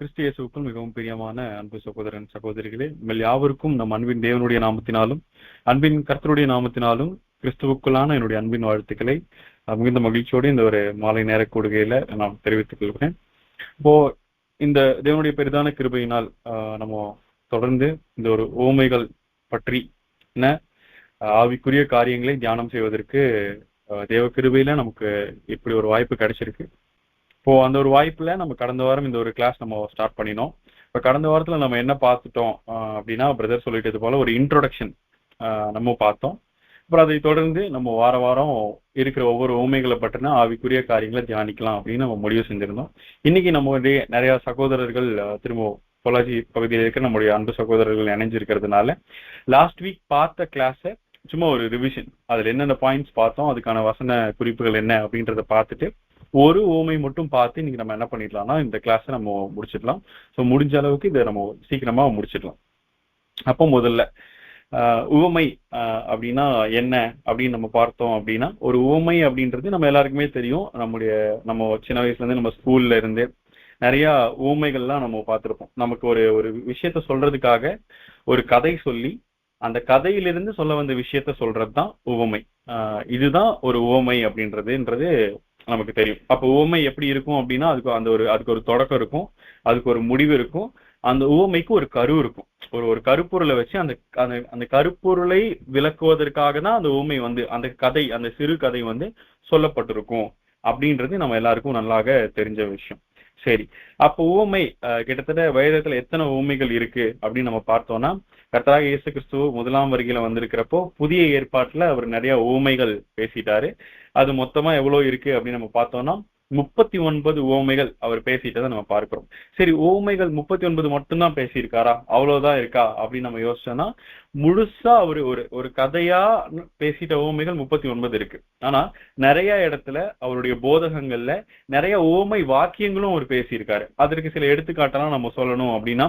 கிறிஸ்து இயேசுவுக்குள் மிகவும் பிரியமான அன்பு சகோதரன் சகோதரிகளே, உங்கள் யாவருக்கும் நம் அன்பின் தேவனுடைய நாமத்தினாலும் அன்பின் கர்த்தருடைய நாமத்தினாலும் கிறிஸ்துவுக்குள்ளான என்னுடைய அன்பின் வாழ்த்துக்களை மிகுந்த மகிழ்ச்சியோடு இந்த ஒரு மாலை நேர கூடுகையில நான் தெரிவித்துக் கொள்கிறேன். இப்போ இந்த தேவனுடைய பெரிதான கிருபையினால் நம்ம தொடர்ந்து இந்த ஒரு ஓமைகள் பற்றி ஆவிக்குரிய காரியங்களை தியானம் செய்வதற்கு தேவ கிருபையில நமக்கு இப்படி ஒரு வாய்ப்பு கிடைச்சிருக்கு. இப்போ அந்த ஒரு வாய்ப்புல நம்ம கடந்த வாரம் இந்த ஒரு கிளாஸ் நம்ம ஸ்டார்ட் பண்ணினோம். இப்போ கடந்த வாரத்துல நம்ம என்ன பார்த்துட்டோம் அப்படின்னா, பிரதர் சொல்லிட்டது போல ஒரு இன்ட்ரோடக்ஷன் நம்ம பார்த்தோம். அப்புறம் அதை தொடர்ந்து நம்ம வார வாரம் இருக்கிற ஒவ்வொரு ஊமைகளை பற்றின ஆவிக்குரிய காரியங்களை தியானிக்கலாம் அப்படின்னு நம்ம முடிவு செஞ்சிருந்தோம். இன்னைக்கு நம்ம நிறைய சகோதரர்கள் திரும்ப பொள்ளாச்சி பகுதியில் இருக்கிற நம்முடைய அன்பு சகோதரர்கள் இணைஞ்சிருக்கிறதுனால லாஸ்ட் வீக் பார்த்த கிளாஸை சும்மா ஒரு ரிவிஷன், அதுல என்னென்ன பாயிண்ட்ஸ் பார்த்தோம், அதுக்கான வசன குறிப்புகள் என்ன அப்படின்றத பார்த்துட்டு ஒரு ஊமை மட்டும் பார்த்து இன்னைக்கு நம்ம என்ன பண்ணிடலாம்னா இந்த கிளாஸை நம்ம முடிச்சிடலாம். ஸோ முடிஞ்ச அளவுக்கு இதை நம்ம சீக்கிரமா முடிச்சிடலாம். அப்போ முதல்ல உவமை அப்படின்னா என்ன அப்படின்னு நம்ம பார்த்தோம் அப்படின்னா, ஒரு உவமை அப்படின்றது நம்ம எல்லாருக்குமே தெரியும். நம்ம சின்ன வயசுல இருந்து நம்ம ஸ்கூல்ல இருந்து நிறைய ஊமைகள்லாம் நம்ம பார்த்திருப்போம். நமக்கு ஒரு விஷயத்த சொல்றதுக்காக ஒரு கதை சொல்லி அந்த கதையிலிருந்து சொல்ல வந்த விஷயத்த சொல்றதுதான் உவமை. இதுதான் ஒரு உவமை அப்படின்றதுன்றது நமக்கு தெரியும். அப்ப உவமை எப்படி இருக்கும் அப்படின்னா, அதுக்கு ஒரு தொடக்கம் இருக்கும், அதுக்கு ஒரு முடிவு இருக்கும், அந்த உவமைக்கு ஒரு கரு இருக்கும். ஒரு கருப்பொருளை வச்சு அந்த கருப்பொருளை விளக்குவதற்காக தான் அந்த உவமை அந்த சிறு கதை சொல்லப்பட்டிருக்கும் அப்படின்றது நம்ம எல்லாருக்கும் நல்லாக தெரிஞ்ச விஷயம். சரி, அப்ப உவமை கிட்டத்தட்ட வேதத்துல எத்தனை உவமைகள் இருக்கு அப்படின்னு நம்ம பார்த்தோம்னா, கர்த்தராகிய இயேசு கிறிஸ்து முதலாம் வருகையில வந்திருக்கிறப்போ புதிய ஏற்பாட்டுல அவர் நிறைய உவமைகள் பேசிட்டாரு. அது மொத்தமா எவ்வளவு இருக்கு அப்படின்னு நம்ம பார்த்தோம்னா 39 உவமைகள் அவர் பேசிட்டதை நம்ம பார்க்கிறோம். சரி, உவமைகள் 39 மட்டும்தான் பேசியிருக்காரா, அவ்வளவுதான் இருக்கா அப்படின்னு நம்ம யோசிச்சோம்னா, முழுசா அவரு ஒரு கதையா பேசிட்ட உவமைகள் 39 இருக்கு. ஆனா நிறைய இடத்துல அவருடைய போதகங்கள்ல நிறைய உவமை வாக்கியங்களும் அவர் பேசியிருக்காரு. அதற்கு சில எடுத்துக்காட்டெல்லாம் நம்ம சொல்லணும் அப்படின்னா,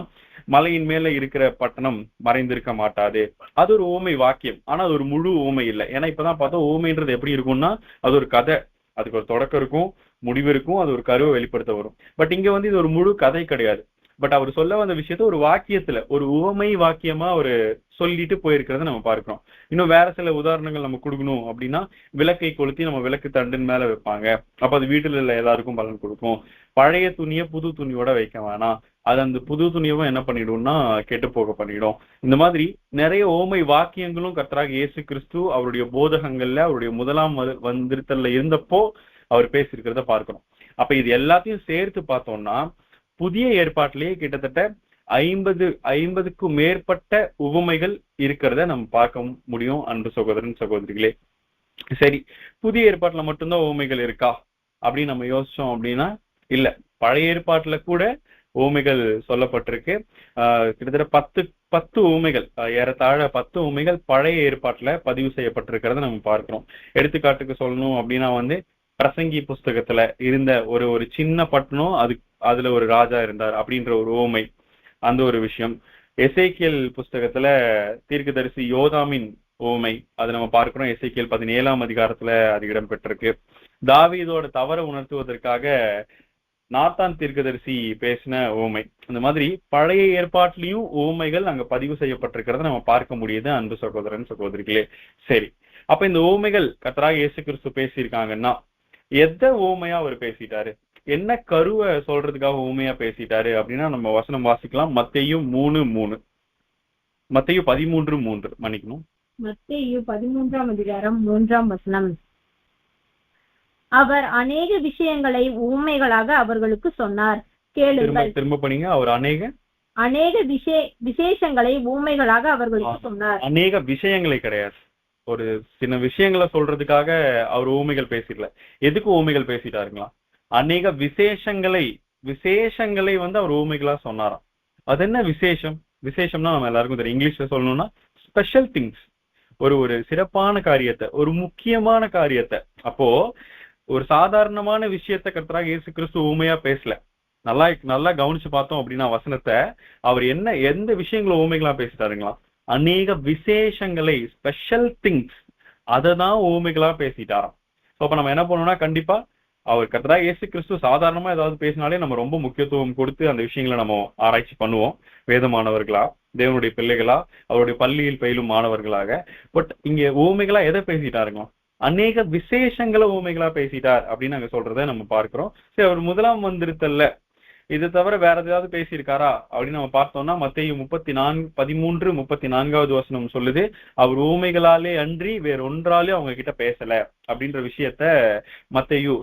மலையின் மேல இருக்கிற பட்டணம் மறைந்திருக்க மாட்டாது, அது ஒரு உவமை வாக்கியம். ஆனா அது ஒரு முழு உவமை இல்லை. ஏன்னா இப்பதான் பார்த்தோம் உவமைன்றது எப்படி இருக்கும்னா, அது ஒரு கதை, அதுக்கு ஒரு தொடக்கம் இருக்கும், முடிவு இருக்கும், அது ஒரு கருவை வெளிப்படுத்த வரும். பட் இங்க இது ஒரு முழு கதை கிடையாது. பட் அவர் சொல்ல வந்த விஷயத்த ஒரு வாக்கியத்துல ஒரு உவமை வாக்கியமா அவரு சொல்லிட்டு போயிருக்கிறத நம்ம பார்க்கிறோம். இன்னும் வேற சில உதாரணங்கள் நம்ம கொடுக்கணும் அப்படின்னா, விளக்கை கொளுத்தி நம்ம விளக்கு தண்டின் மேல வைப்பாங்க, அப்ப அது வீட்டுல இல்ல எல்லாருக்கும் பலன் கொடுக்கும். பழைய துணியை புது துணியோட வைக்க வேணாம், அது அந்த புது துணியவும் என்ன பண்ணிடும்னா கெட்டு போக பண்ணிடும். இந்த மாதிரி நிறைய ஓமை வாக்கியங்களும் கர்த்தராகிய இயேசு கிறிஸ்து அவருடைய போதகங்கள்ல அவருடைய முதலாம் வந்திருத்தல்ல இருந்தப்போ அவர் பேசியிருக்கிறத பார்க்கிறோம். அப்ப இது எல்லாத்தையும் சேர்த்து பார்த்தோம்னா புதிய ஏற்பாட்டிலேயே கிட்டத்தட்ட 50க்கும் மேற்பட்ட உவமைகள் இருக்கிறத நம்ம பார்க்க முடியும் அன்பு சகோதரன் சகோதரிகளே. சரி, புதிய ஏற்பாட்டுல மட்டும்தான் உவமைகள் இருக்கா அப்படின்னு நம்ம யோசிச்சோம் அப்படின்னா இல்ல, பழைய ஏற்பாட்டுல கூட உவமைகள் சொல்லப்பட்டிருக்கு. கிட்டத்தட்ட 10 உவமைகள், ஏறத்தாழ 10 உவமைகள் பழைய ஏற்பாட்டுல பதிவு செய்யப்பட்டிருக்கிறத நம்ம பார்க்கிறோம். எடுத்துக்காட்டுக்கு சொல்லணும் அப்படின்னா பிரசங்கி புஸ்தகத்துல இருந்த ஒரு சின்ன பட்டணம், அதுல ஒரு ராஜா இருந்தார் அப்படின்ற ஒரு உவமை, அந்த ஒரு விஷயம். எசேக்கியேல் புஸ்தகத்துல தீர்க்கதரிசி யோதாமின் உவமை, அது நம்ம பார்க்கிறோம். எசேக்கியேல் 17ஆம் அதிகாரத்துல அது இடம்பெற்றிருக்கு. தாவீதோட தவற உணர்த்துவதற்காக நாத்தான் தீர்க்கதரிசி பேசின உவமை. இந்த மாதிரி பழைய ஏற்பாட்டிலையும் உவமைகள் அங்க பதிவு செய்யப்பட்டிருக்கிறத நம்ம பார்க்க முடியுது அன்பு சகோதரன் சகோதரிகளே. சரி, அப்ப இந்த உவமைகள் கர்த்தராகிய இயேசு கிறிஸ்து பேசியிருக்காங்கன்னா எந்த உவமையா அவர் பேசிட்டாரு, என்ன கருவை சொல்றதுக்காக உவமையா பேசிட்டாரு அப்படின்னா நம்ம வசனம் வாசிக்கலாம். மத்தேயு 3:3, மத்தேயு 13:3, மன்னிக்கணும், மத்தேயு 13ஆம் அதிகாரம் 3ஆம் வசனம். அவர் அநேக விஷயங்களை உவமைகளாக அவர்களுக்கு சொன்னார், கேளுங்கள். திரும்ப பண்ணீங்க. அவர் அநேக விசேஷங்களை உவமைகளாக அவர்களுக்கு சொன்னார். அநேக விஷயங்களை கிடையாது, ஒரு சின்ன விஷயங்களை சொல்றதுக்காக அவர் ஊமைகள் பேசிடல. எதுக்கு ஊமைகள் பேசிட்டாருங்களா, அநேக விசேஷங்களை அவர் ஊமைகளா சொன்னாராம். அது என்ன விசேஷம்? விசேஷம்னா நம்ம எல்லாருக்கும் தெரியும், இங்கிலீஷ்ல சொல்லணும்னா ஸ்பெஷல் திங்ஸ், ஒரு சிறப்பான காரியத்தை, ஒரு முக்கியமான காரியத்தை. அப்போ ஒரு சாதாரணமான விஷயத்த கர்த்தராகிய இயேசு கிறிஸ்து ஊமையா பேசல. நல்லா கவனிச்சு பார்த்தோம் அப்படின்னா வசனத்தை, அவர் எந்த விஷயங்களை ஊமைகளா பேசிட்டாருங்களா, அநேக விசேஷங்களை, ஸ்பெஷல் திங்ஸ், அதை தான் ஊமைகளா பேசிட்டாராம். அப்ப நம்ம என்ன பண்ணோம்னா கண்டிப்பா அவர் கர்த்தராகிய இயேசு கிறிஸ்து சாதாரணமா ஏதாவது பேசினாலே நம்ம ரொம்ப முக்கியத்துவம் கொடுத்து அந்த விஷயங்களை நம்ம ஆராய்ச்சி பண்ணுவோம், வேதமானவர்களா, தேவனுடைய பிள்ளைகளா, அவருடைய பள்ளியில் பயிலும் மாணவர்களாக. பட் இங்க ஊமைகளா எதை பேசிட்டாருங்க? அநேக விசேஷங்களை ஊமைகளா பேசிட்டார் அப்படின்னு நாங்க சொல்றதை நம்ம பார்க்கிறோம். சரி, அவர் முதலாம் வந்திருத்தல்ல இது தவிர வேற ஏதாவது பேசியிருக்காரா அப்படின்னு நம்ம பார்த்தோம்னா மத்தேயு 13:34 வசனம் சொல்லுது, அவர் ஊமைகளாலே அன்றி வேற ஒன்றாலே அவங்க கிட்ட பேசல அப்படின்ற விஷயத்த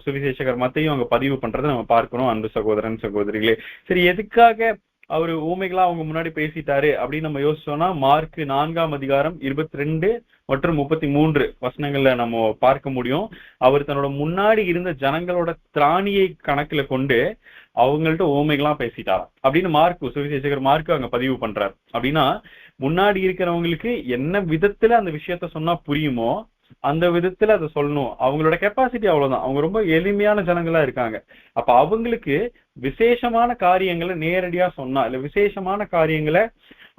சுவிசேஷகர் மத்தேயு அங்க பதிவு பண்றதை நம்ம பார்க்கிறோம். அன்பு சகோதரன் சகோதரிகளே, சரி எதுக்காக அவரு ஊமைகளா அவங்க முன்னாடி பேசிட்டாரு அப்படின்னு நம்ம யோசிச்சோம்னா மார்க் 4:22 மற்றும் 33 வசனங்கள்ல நம்ம பார்க்க முடியும். அவர் தன்னோட முன்னாடி இருந்த ஜனங்களோட திராணியை கணக்குல கொண்டு அவங்கள்ட்ட ஊமைகளா பேசிட்டாராம் அப்படின்னு சுவிசேஷகர் மார்க் அங்க பதிவு பண்றாரு. அப்படின்னா முன்னாடி இருக்கிறவங்களுக்கு என்ன விதத்துல அந்த விஷயத்த சொன்னா புரியுமோ அந்த விதத்துல அதை சொல்லணும். அவங்களோட கெப்பாசிட்டி அவ்வளவுதான். அவங்க ரொம்ப எளிமையான ஜனங்களா இருக்காங்க. அப்ப அவங்களுக்கு விசேஷமான காரியங்களை நேரடியா சொன்னா இல்ல விசேஷமான காரியங்களை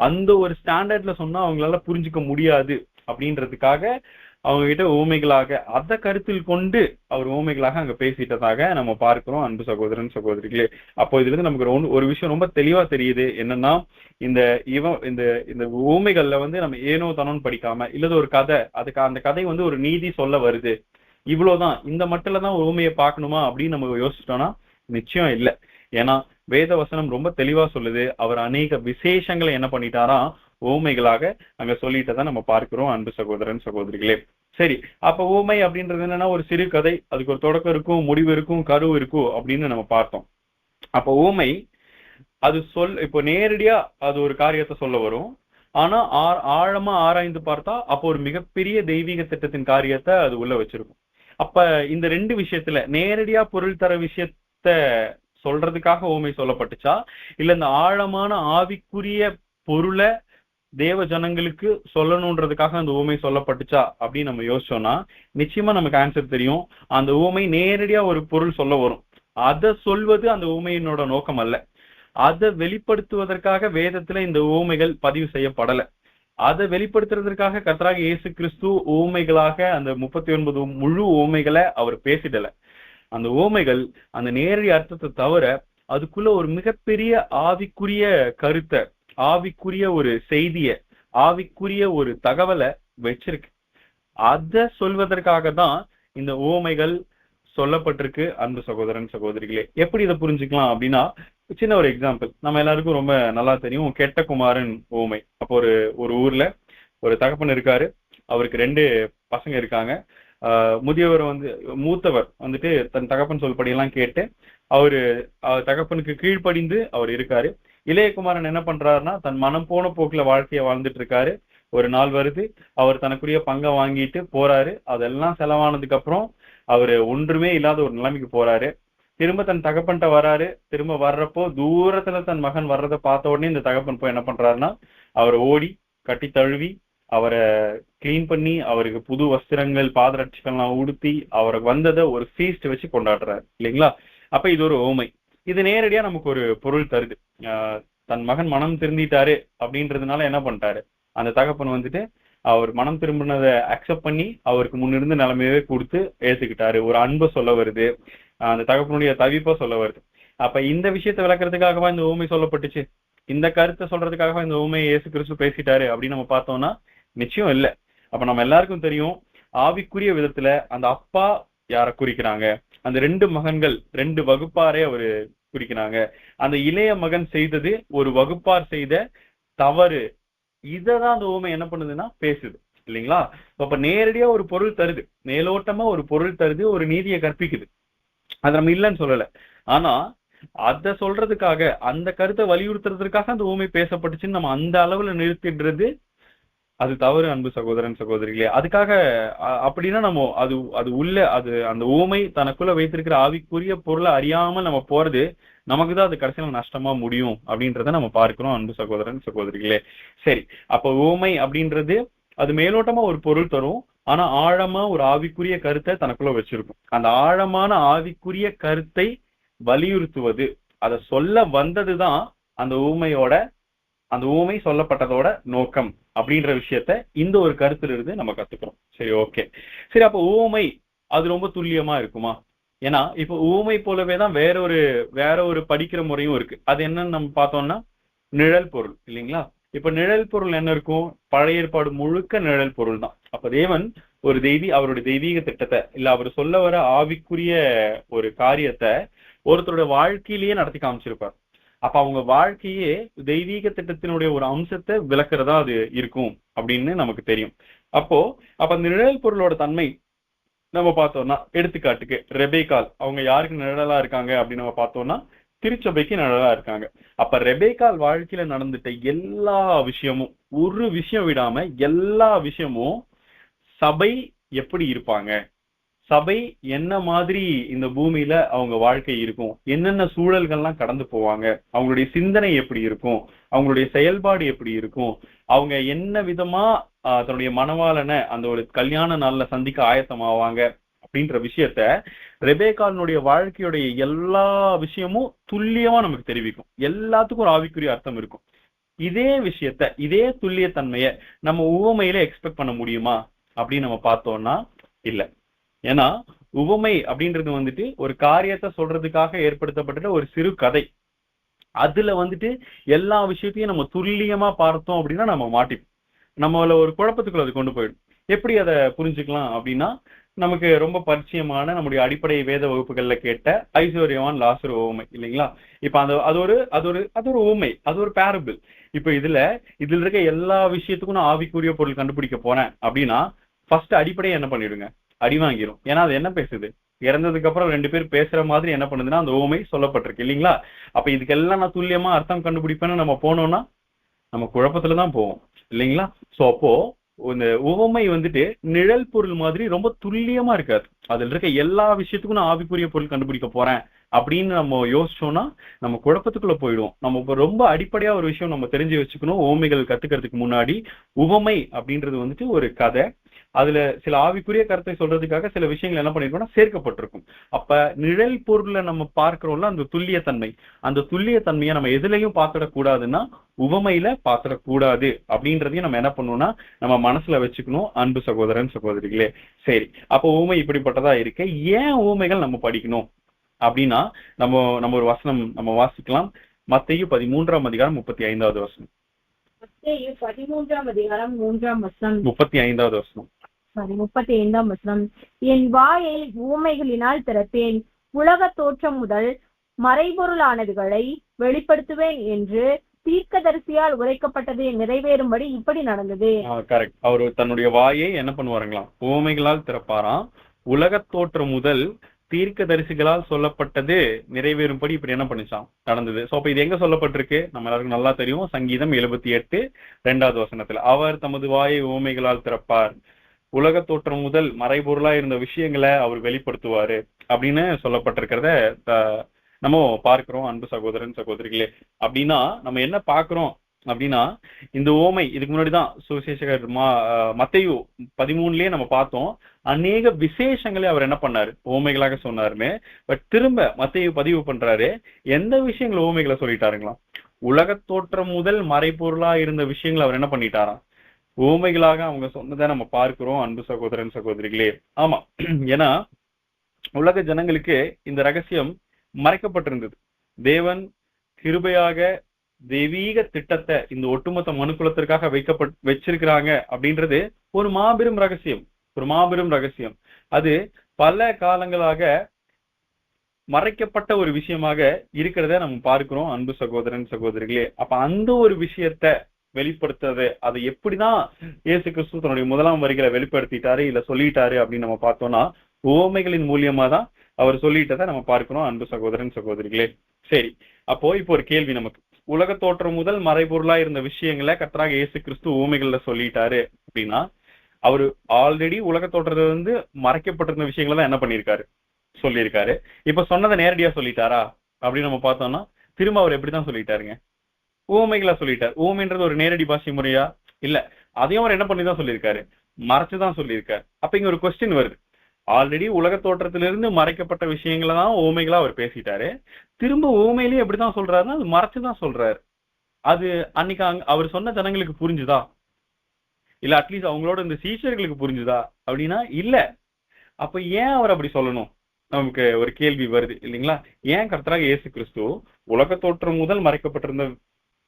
அந்த ஒரு ஸ்டாண்டர்ட்ல சொன்னா அவங்களால புரிஞ்சுக்க முடியாது அப்படின்றதுக்காக அவங்க கிட்ட ஊமைகளாக அதை கருத்தில் கொண்டு அவர் ஊமைகளாக அங்க பேசிட்டதாக நம்ம பார்க்கிறோம். அன்பு சகோதரன் சகோதரிகளே, அப்போ இதுல இருந்து நமக்கு ஒரு விஷயம் ரொம்ப தெளிவா தெரியுது. என்னன்னா இந்த இந்த ஊமைகள்ல நம்ம ஏனோ தானோன்னு படிக்காம இல்லது ஒரு கதை, அந்த கதை ஒரு நீதி சொல்ல வருது, இவ்வளவுதான், இந்த மட்டும்தான் ஊமையை பார்க்கணுமா அப்படின்னு நம்ம யோசிச்சிட்டோம்னா நிச்சயம் இல்லை. ஏன்னா வேத வசனம் ரொம்ப தெளிவா சொல்லுது, அவர் அநேக விசேஷங்களை என்ன பண்ணிட்டாராம் ஊமைகளாக அங்க சொல்லிட்டதான் நம்ம பார்க்கிறோம். அன்பு சகோதரன் சகோதரிகளே, சரி, அப்ப ஊமை அப்படின்றது என்னன்னா ஒரு சிறு கதை, அதுக்கு ஒரு தொடக்கம் இருக்கும், முடிவு இருக்கும், கரு இருக்கும் அப்படின்னு நம்ம பார்த்தோம். அப்ப ஊமை அது இப்போ நேரடியா அது ஒரு காரியத்தை சொல்ல வரும். ஆனா ஆழமா ஆராய்ந்து பார்த்தா அப்போ ஒரு மிகப்பெரிய தெய்வீக திட்டத்தின் காரியத்தை அது உள்ள வச்சிருக்கும். அப்ப இந்த ரெண்டு விஷயத்துல நேரடியா பொருள் தர விஷயத்த சொல்றதுக்காக ஊமை சொல்லப்பட்டுச்சா இல்ல இந்த ஆழமான ஆவிக்குரிய பொருளை தேவ ஜனங்களுக்கு சொல்லணும்ன்றதுக்காக அந்த ஊமை சொல்லப்பட்டுச்சா அப்படின்னு நம்ம யோசிச்சோம்னா நிச்சயமா நமக்கு ஆன்சர் தெரியும். அந்த ஊமை நேரடியா ஒரு பொருள் சொல்ல வரும். அதை சொல்வது அந்த ஊமையினோட நோக்கம் அல்ல. அதை வெளிப்படுத்துவதற்காக வேதத்துல இந்த ஊமைகள் பதிவு செய்யப்படல. அதை வெளிப்படுத்துறதற்காக கர்த்தராகிய இயேசு கிறிஸ்து ஊமைகளாக அந்த 39 முழு ஊமைகளை அவர் பேசிடல. அந்த ஊமைகள் அந்த நேரடி அர்த்தத்தை தவிர அதுக்குள்ள ஒரு மிகப்பெரிய ஆவிக்குரிய கருத்தை, ஆவிக்குரிய ஒரு செய்திய, ஆவிக்குரிய ஒரு தகவலை வச்சிருக்கு. அதை சொல்வதற்காக தான் இந்த ஊமைகள் சொல்லப்பட்டிருக்கு. அன்பு சகோதரன் சகோதரிகளே, எப்படி இதை புரிஞ்சுக்கலாம் அப்படின்னா சின்ன ஒரு எக்ஸாம்பிள் நம்ம எல்லாருக்கும் ரொம்ப நல்லா தெரியும், கெட்ட குமாரன் ஊமை. அப்போ ஒரு ஊர்ல ஒரு தகப்பன் இருக்காரு, அவருக்கு 2 பசங்க இருக்காங்க. முதியவர் மூத்தவர் தன் தகப்பன் சொல்படியெல்லாம் கேட்டு அவரு தகப்பனுக்கு கீழ்ப்படிந்து அவர் இருக்காரு. இளையகுமாரன் என்ன பண்றாருன்னா தன் மனம் போன போக்குல வாழ்க்கைய வாழ்ந்துட்டு இருக்காரு. ஒரு நாள் வருது, அவர் தனக்குரிய பங்கை வாங்கிட்டு போறாரு. அதெல்லாம் செலவானதுக்கு அப்புறம் அவரு ஒன்றுமே இல்லாத ஒரு நிலைமைக்கு போறாரு. திரும்ப தன் தகப்பன்ட்ட வராரு. திரும்ப வர்றப்போ தூரத்துல தன் மகன் வர்றதை பார்த்த உடனே இந்த தகப்பன் போய் என்ன பண்றாருன்னா அவரை ஓடி கட்டி தழுவி அவரை கிளீன் பண்ணி அவருக்கு புது வஸ்திரங்கள் பாதரட்சிகள்லாம் உடுத்தி அவருக்கு வந்ததை ஒரு ஃபீஸ்ட் வச்சு கொண்டாடுறாரு இல்லைங்களா? அப்ப இது ஒரு ஊமை. இது நேரடியா நமக்கு ஒரு பொருள் தருது. தன் மகன் மனம் திருந்திட்டாரு அப்படின்றதுனால என்ன பண்ணிட்டாரு, அந்த தகப்பன் அவர் மனம் திரும்பினதை அக்செப்ட் பண்ணி அவருக்கு முன்னிருந்து நிலைமையவே கொடுத்து ஏத்துக்கிட்டாரு. ஒரு அன்பை சொல்ல வருது, அந்த தகப்பனுடைய தவிப்பை சொல்ல வருது. அப்ப இந்த விஷயத்தை விளக்குறதுக்காகவா இந்த ஊமை சொல்லப்பட்டுச்சு? இந்த கருத்தை சொல்றதுக்காகவா இந்த ஊமையை இயேசு கிறிஸ்து பேசிட்டாரு அப்படின்னு நம்ம பார்த்தோம்னா நிச்சயம் இல்லை. அப்ப நம்ம எல்லாருக்கும் தெரியும், ஆவிக்குரிய விதத்துல அந்த அப்பா யாரை குறிக்கிறாங்க, அந்த 2 மகன்கள் 2 வகுப்பாரே அவரு குறிக்கிறாங்க. அந்த இளைய மகன் செய்தது ஒரு வகுப்பார் செய்த தவறு. இததான் அந்த ஊமை என்ன பண்ணுதுன்னா பேசுது இல்லைங்களா? அப்ப நேரடியா ஒரு பொருள் தருது, மேலோட்டமா ஒரு பொருள் தருது, ஒரு நீதியை கற்பிக்குது. அது நம்ம இல்லைன்னு சொல்லல. ஆனா அதை சொல்றதுக்காக அந்த கருத்தை வலியுறுத்துறதுக்காக அந்த ஊமை பேசப்பட்டுச்சுன்னு நம்ம அந்த அளவுல நிறுத்திடுறது அது தவறு. அன்பு சகோதரன் சகோதரிகளே, அதுக்காக அப்படின்னா நம்ம அந்த ஊமை தனக்குள்ள வைத்திருக்கிற ஆவிக்குரிய பொருளை அறியாமல் நம்ம போறது நமக்குதான் அது கடைசியில நஷ்டமா முடியும் அப்படின்றத நம்ம பார்க்கிறோம். அன்பு சகோதரன் சகோதரிகளே, சரி, அப்ப ஊமை அப்படின்றது அது மேலோட்டமா ஒரு பொருள் தரும், ஆனா ஆழமா ஒரு ஆவிக்குரிய கருத்தை தனக்குள்ள வச்சிருக்கும். அந்த ஆழமான ஆவிக்குரிய கருத்தை வலியுறுத்துவது, அதை சொல்ல வந்ததுதான் அந்த ஊமை சொல்லப்பட்டதோட நோக்கம் அப்படின்ற விஷயத்த இந்த ஒரு கருத்துல இருந்து நம்ம கத்துக்கிறோம். சரி, ஓகே. சரி, அப்ப ஊமை அது ரொம்ப துல்லியமா இருக்குமா? ஏன்னா இப்ப ஊமை போலவே தான் வேற ஒரு படிக்கிற முறையும் இருக்கு. அது என்னன்னு நம்ம பார்த்தோம்னா நிழல் பொருள் இல்லைங்களா? இப்ப நிழல் பொருள் என்ன இருக்கும்? பழைய ஏற்பாடு முழுக்க நிழல் பொருள் தான். அப்ப தேவன் ஒரு அவருடைய தெய்வீக திட்டத்தை இல்ல அவர் சொல்ல வர ஆவிக்குரிய ஒரு காரியத்தை ஒருத்தரோட வாழ்க்கையிலேயே நடத்தி காமிச்சிருப்பார். அப்ப அவங்க வாழ்க்கையே தெய்வீக திட்டத்தினுடைய ஒரு அம்சத்தை விளக்குறதா அது இருக்கும் அப்படின்னு நமக்கு தெரியும். அப்ப அந்த நிழல் பொருளோட தன்மை நம்ம பார்த்தோம்னா, எடுத்துக்காட்டுக்கு ரெபேக்கால் அவங்க யாருக்கு நிழலா இருக்காங்க அப்படின்னு நம்ம பார்த்தோம்னா திருச்சபைக்கு நிழலா இருக்காங்க. அப்ப ரெபேக்கால் வாழ்க்கையில நடந்துட்ட எல்லா விஷயமும், ஒரு விஷயம் விடாம எல்லா விஷயமும் சபை எப்படி இருப்பாங்க, சபை என்ன மாதிரி இந்த பூமியில அவங்க வாழ்க்கை இருக்கும், என்னென்ன சூழல்கள்லாம் கடந்து போவாங்க, அவங்களுடைய சிந்தனை எப்படி இருக்கும், அவங்களுடைய செயல்பாடு எப்படி இருக்கும், அவங்க என்ன விதமா தன்னுடைய மணவாளனை அந்த ஒரு கல்யாண நாள்ல சந்திக்க ஆயத்தமாவாங்க அப்படின்ற விஷயத்த ரெபேக்காலினுடைய வாழ்க்கையுடைய எல்லா விஷயமும் துல்லியமா நமக்கு தெரிவிக்கும். எல்லாத்துக்கும் ஒரு ஆவிக்குரிய அர்த்தம் இருக்கும். இதே விஷயத்த, இதே துல்லியத்தன்மைய நம்ம உவமையில எக்ஸ்பெக்ட் பண்ண முடியுமா அப்படின்னு நம்ம பார்த்தோம்னா இல்ல. ஏன்னா உவமை அப்படின்றது வந்துட்டு ஒரு காரியத்தை சொல்றதுக்காக ஏற்படுத்தப்பட்ட ஒரு சிறு கதை. அதுல வந்துட்டு எல்லா விஷயத்தையும் நம்ம துல்லியமா பார்த்தோம் அப்படின்னா நம்ம மாட்டிப்போம். நம்மள ஒரு குழப்பத்துக்குள்ள அது கொண்டு போயிடும். எப்படி அதை புரிஞ்சுக்கலாம் அப்படின்னா, நமக்கு ரொம்ப பரிச்சயமான நம்முடைய அடிப்படை வேத வகுப்புகள்ல கேட்ட ஐஸ்வர்யவான் லாசரு உவமை இல்லைங்களா? இப்ப அது ஒரு உவமை, அது ஒரு பேரபிள். இப்ப இதுல இருக்க எல்லா விஷயத்துக்கும் நான் ஆவிக்குரிய பொருள் கண்டுபிடிக்க போறேன் அப்படின்னா ஃபர்ஸ்ட் அடிப்படையை என்ன பண்ணிடுங்க, அடி வாங்கிரும். ஏன்னா அது என்ன பேசுது? இறந்ததுக்கு அப்புறம் ரெண்டு பேர் பேசுற மாதிரி என்ன பண்ணுதுன்னா அந்த உவமை சொல்லப்பட்டிருக்கு இல்லைங்களா? அப்ப இதுக்கெல்லாம் நான் துல்லியமா அர்த்தம் கண்டுபிடிப்பேன்னு நம்ம போனோம்னா நம்ம குழப்பத்துலதான் போவோம் இல்லைங்களா? சோ அப்போ இந்த உவமை வந்துட்டு நிழல் பொருள் மாதிரி ரொம்ப துல்லியமா இருக்காது. அதுல இருக்க எல்லா விஷயத்துக்கும் நான் ஆவிக்குரிய பொருள் கண்டுபிடிக்க போறேன் அப்படின்னு நம்ம யோசிச்சோம்னா நம்ம குழப்பத்துக்குள்ள போயிடுவோம். நம்ம இப்ப ரொம்ப அடிப்படையா ஒரு விஷயம் நம்ம தெரிஞ்சு வச்சுக்கணும். உவமைகள் கத்துக்கிறதுக்கு முன்னாடி உவமை அப்படின்றது வந்துட்டு ஒரு கதை. அதுல சில ஆவிக்குரிய கருத்தை சொல்றதுக்காக சில விஷயங்கள் என்ன பண்ணிருக்கோம்னா சேர்க்கப்பட்டிருக்கும். அப்ப நிழல் பொருளை நம்ம பார்க்கிறோம்ல அந்த துல்லியத்தன்மை, அந்த துல்லியத்தன்மையை நம்ம எதுலையும் பார்த்துடக்கூடாதுன்னா உவமையில பார்த்துடக்கூடாது அப்படின்றதையும் நம்ம என்ன பண்ணணும்னா நம்ம மனசுல வச்சுக்கணும். அன்பு சகோதரன் சகோதரிகளே, சரி அப்ப ஊமை இப்படிப்பட்டதா இருக்கு. ஏன் ஊமைகள் நம்ம படிக்கணும் அப்படின்னா நம்ம ஒரு வசனம் நம்ம வாசிக்கலாம். மத்தேயு 13ஆம் அதிகாரம் 35வது வசனம். மத்தேயு 13ஆம் அதிகாரம் 3ஆம் வசனம். 35வது வசனம். 35ஆம் வசனம். என் வாயை ஊமைகளினால் திறப்பேன், உலக தோற்றம் முதல் மறைபொருளானதுகளை வெளிப்படுத்துவேன் என்று தீர்க்கதரிசியால் உரைக்கப்பட்டது நிறைவேறும்படி இப்படி நடந்தது. கரெக்ட். அவரு தன்னுடைய வாயை என்ன பண்ணுவாருங்களாம்? உவமைகளால் திறப்பாராம். உலக தோற்றம் முதல் தீர்க்கதரிசிகளால் சொல்லப்பட்டது நிறைவேறும்படி இப்படி என்ன பண்ணிச்சான் நடந்தது. சோ அப்ப இது எங்க சொல்லப்பட்டிருக்கு? நம்ம எல்லாருக்கும் நல்லா தெரியும். சங்கீதம் 78 2வது வசனத்துல அவர் தமது வாயை உவமைகளால் திறப்பார், உலக தோற்றம் முதல் மறைபொருளா இருந்த விஷயங்களை அவர் வெளிப்படுத்துவாரு அப்படின்னு சொல்லப்பட்டிருக்கிறத நம்ம பார்க்கிறோம். அன்பு சகோதரன் சகோதரிகளே, அப்படின்னா நம்ம என்ன பார்க்கிறோம் அப்படின்னா இந்த ஓமை இதுக்கு முன்னாடிதான் சுவிசேஷகர் மத்தேயு 13லயே நம்ம பார்த்தோம். அநேக விசேஷங்களை அவர் என்ன பண்ணாரு? ஓமைகளாக சொன்னாருன்னு. பட் திரும்ப மத்தேயு பதிவு பண்றாரு. எந்த விஷயங்கள் ஓமைகளை சொல்லிட்டாருங்களாம்? உலக தோற்றம் முதல் மறைபொருளா இருந்த விஷயங்களை அவர் என்ன பண்ணிட்டாராம்? ஓமைகளாக அவங்க சொன்னதை நம்ம பார்க்கிறோம். அன்பு சகோதரன் சகோதரிகளே, ஆமா. ஏன்னா உலக ஜனங்களுக்கு இந்த ரகசியம் மறைக்கப்பட்டிருந்தது. தேவன் கிருபையாக தெய்வீக திட்டத்தை இந்த ஒட்டுமொத்த மனுக்குலத்திற்காக வச்சிருக்கிறாங்க அப்படின்றது ஒரு மாபெரும் ரகசியம். அது பல காலங்களாக மறைக்கப்பட்ட ஒரு விஷயமாக இருக்கிறத நம்ம பார்க்கிறோம். அன்பு சகோதரன் சகோதரிகளே, அப்ப அந்த ஒரு விஷயத்த வெளிப்படுத்துறது அதை எப்படிதான் இயேசு கிறிஸ்து தன்னுடைய முதலாம் வரிகளை வெளிப்படுத்திட்டாரு இல்ல சொல்லிட்டாரு அப்படின்னு நம்ம பார்த்தோம்னா உவமைகளின் மூலியமா தான் அவர் சொல்லிட்டதை நம்ம பார்க்கிறோம். அன்பு சகோதரன் சகோதரிகளே, சரி அப்போ இப்போ ஒரு கேள்வி நமக்கு. உலக தோற்றம் முதல் மறைபொருளா இருந்த விஷயங்களை கர்த்தராகிய இயேசு கிறிஸ்து உவமைகள்ல சொல்லிட்டாரு அப்படின்னா அவரு ஆல்ரெடி உலக தோற்றத்துல இருந்து மறைக்கப்பட்டிருந்த விஷயங்களை தான் என்ன பண்ணிருக்காரு? சொல்லியிருக்காரு. இப்ப சொன்னதை நேரடியா சொல்லிட்டாரா அப்படின்னு நம்ம பார்த்தோம்னா திரும்ப அவர் எப்படிதான் சொல்லிட்டாருங்க? ஊமைகளா சொல்லிட்டார். ஊமைன்றது ஒரு நேரடி பாஷை முறையா? இல்ல, அதையும் அவர் என்ன பண்ணிதான் சொல்லியிருக்காரு? மறைச்சுதான் சொல்லியிருக்காரு. அப்ப இங்க ஒரு கொஸ்டின் வருது. ஆல்ரெடி உலக தோற்றத்திலிருந்து மறைக்கப்பட்ட விஷயங்களை தான் ஊமைகளா அவர் பேசிட்டாரு. திரும்ப ஊமையிலேயே எப்படிதான் சொல்றாருன்னா அது மறைச்சுதான் சொல்றாரு. அது அன்னைக்கு அவர் சொன்ன ஜனங்களுக்கு புரிஞ்சுதா? இல்ல அட்லீஸ்ட் அவங்களோட இந்த சீஷர்களுக்கு புரிஞ்சுதா அப்படின்னா இல்ல. அப்ப ஏன் அவர் அப்படி சொல்லணும் நமக்கு ஒரு கேள்வி வருது இல்லைங்களா? ஏன் கர்த்தராக இயேசு கிறிஸ்து உலக தோற்றம் முதல் மறைக்கப்பட்டிருந்த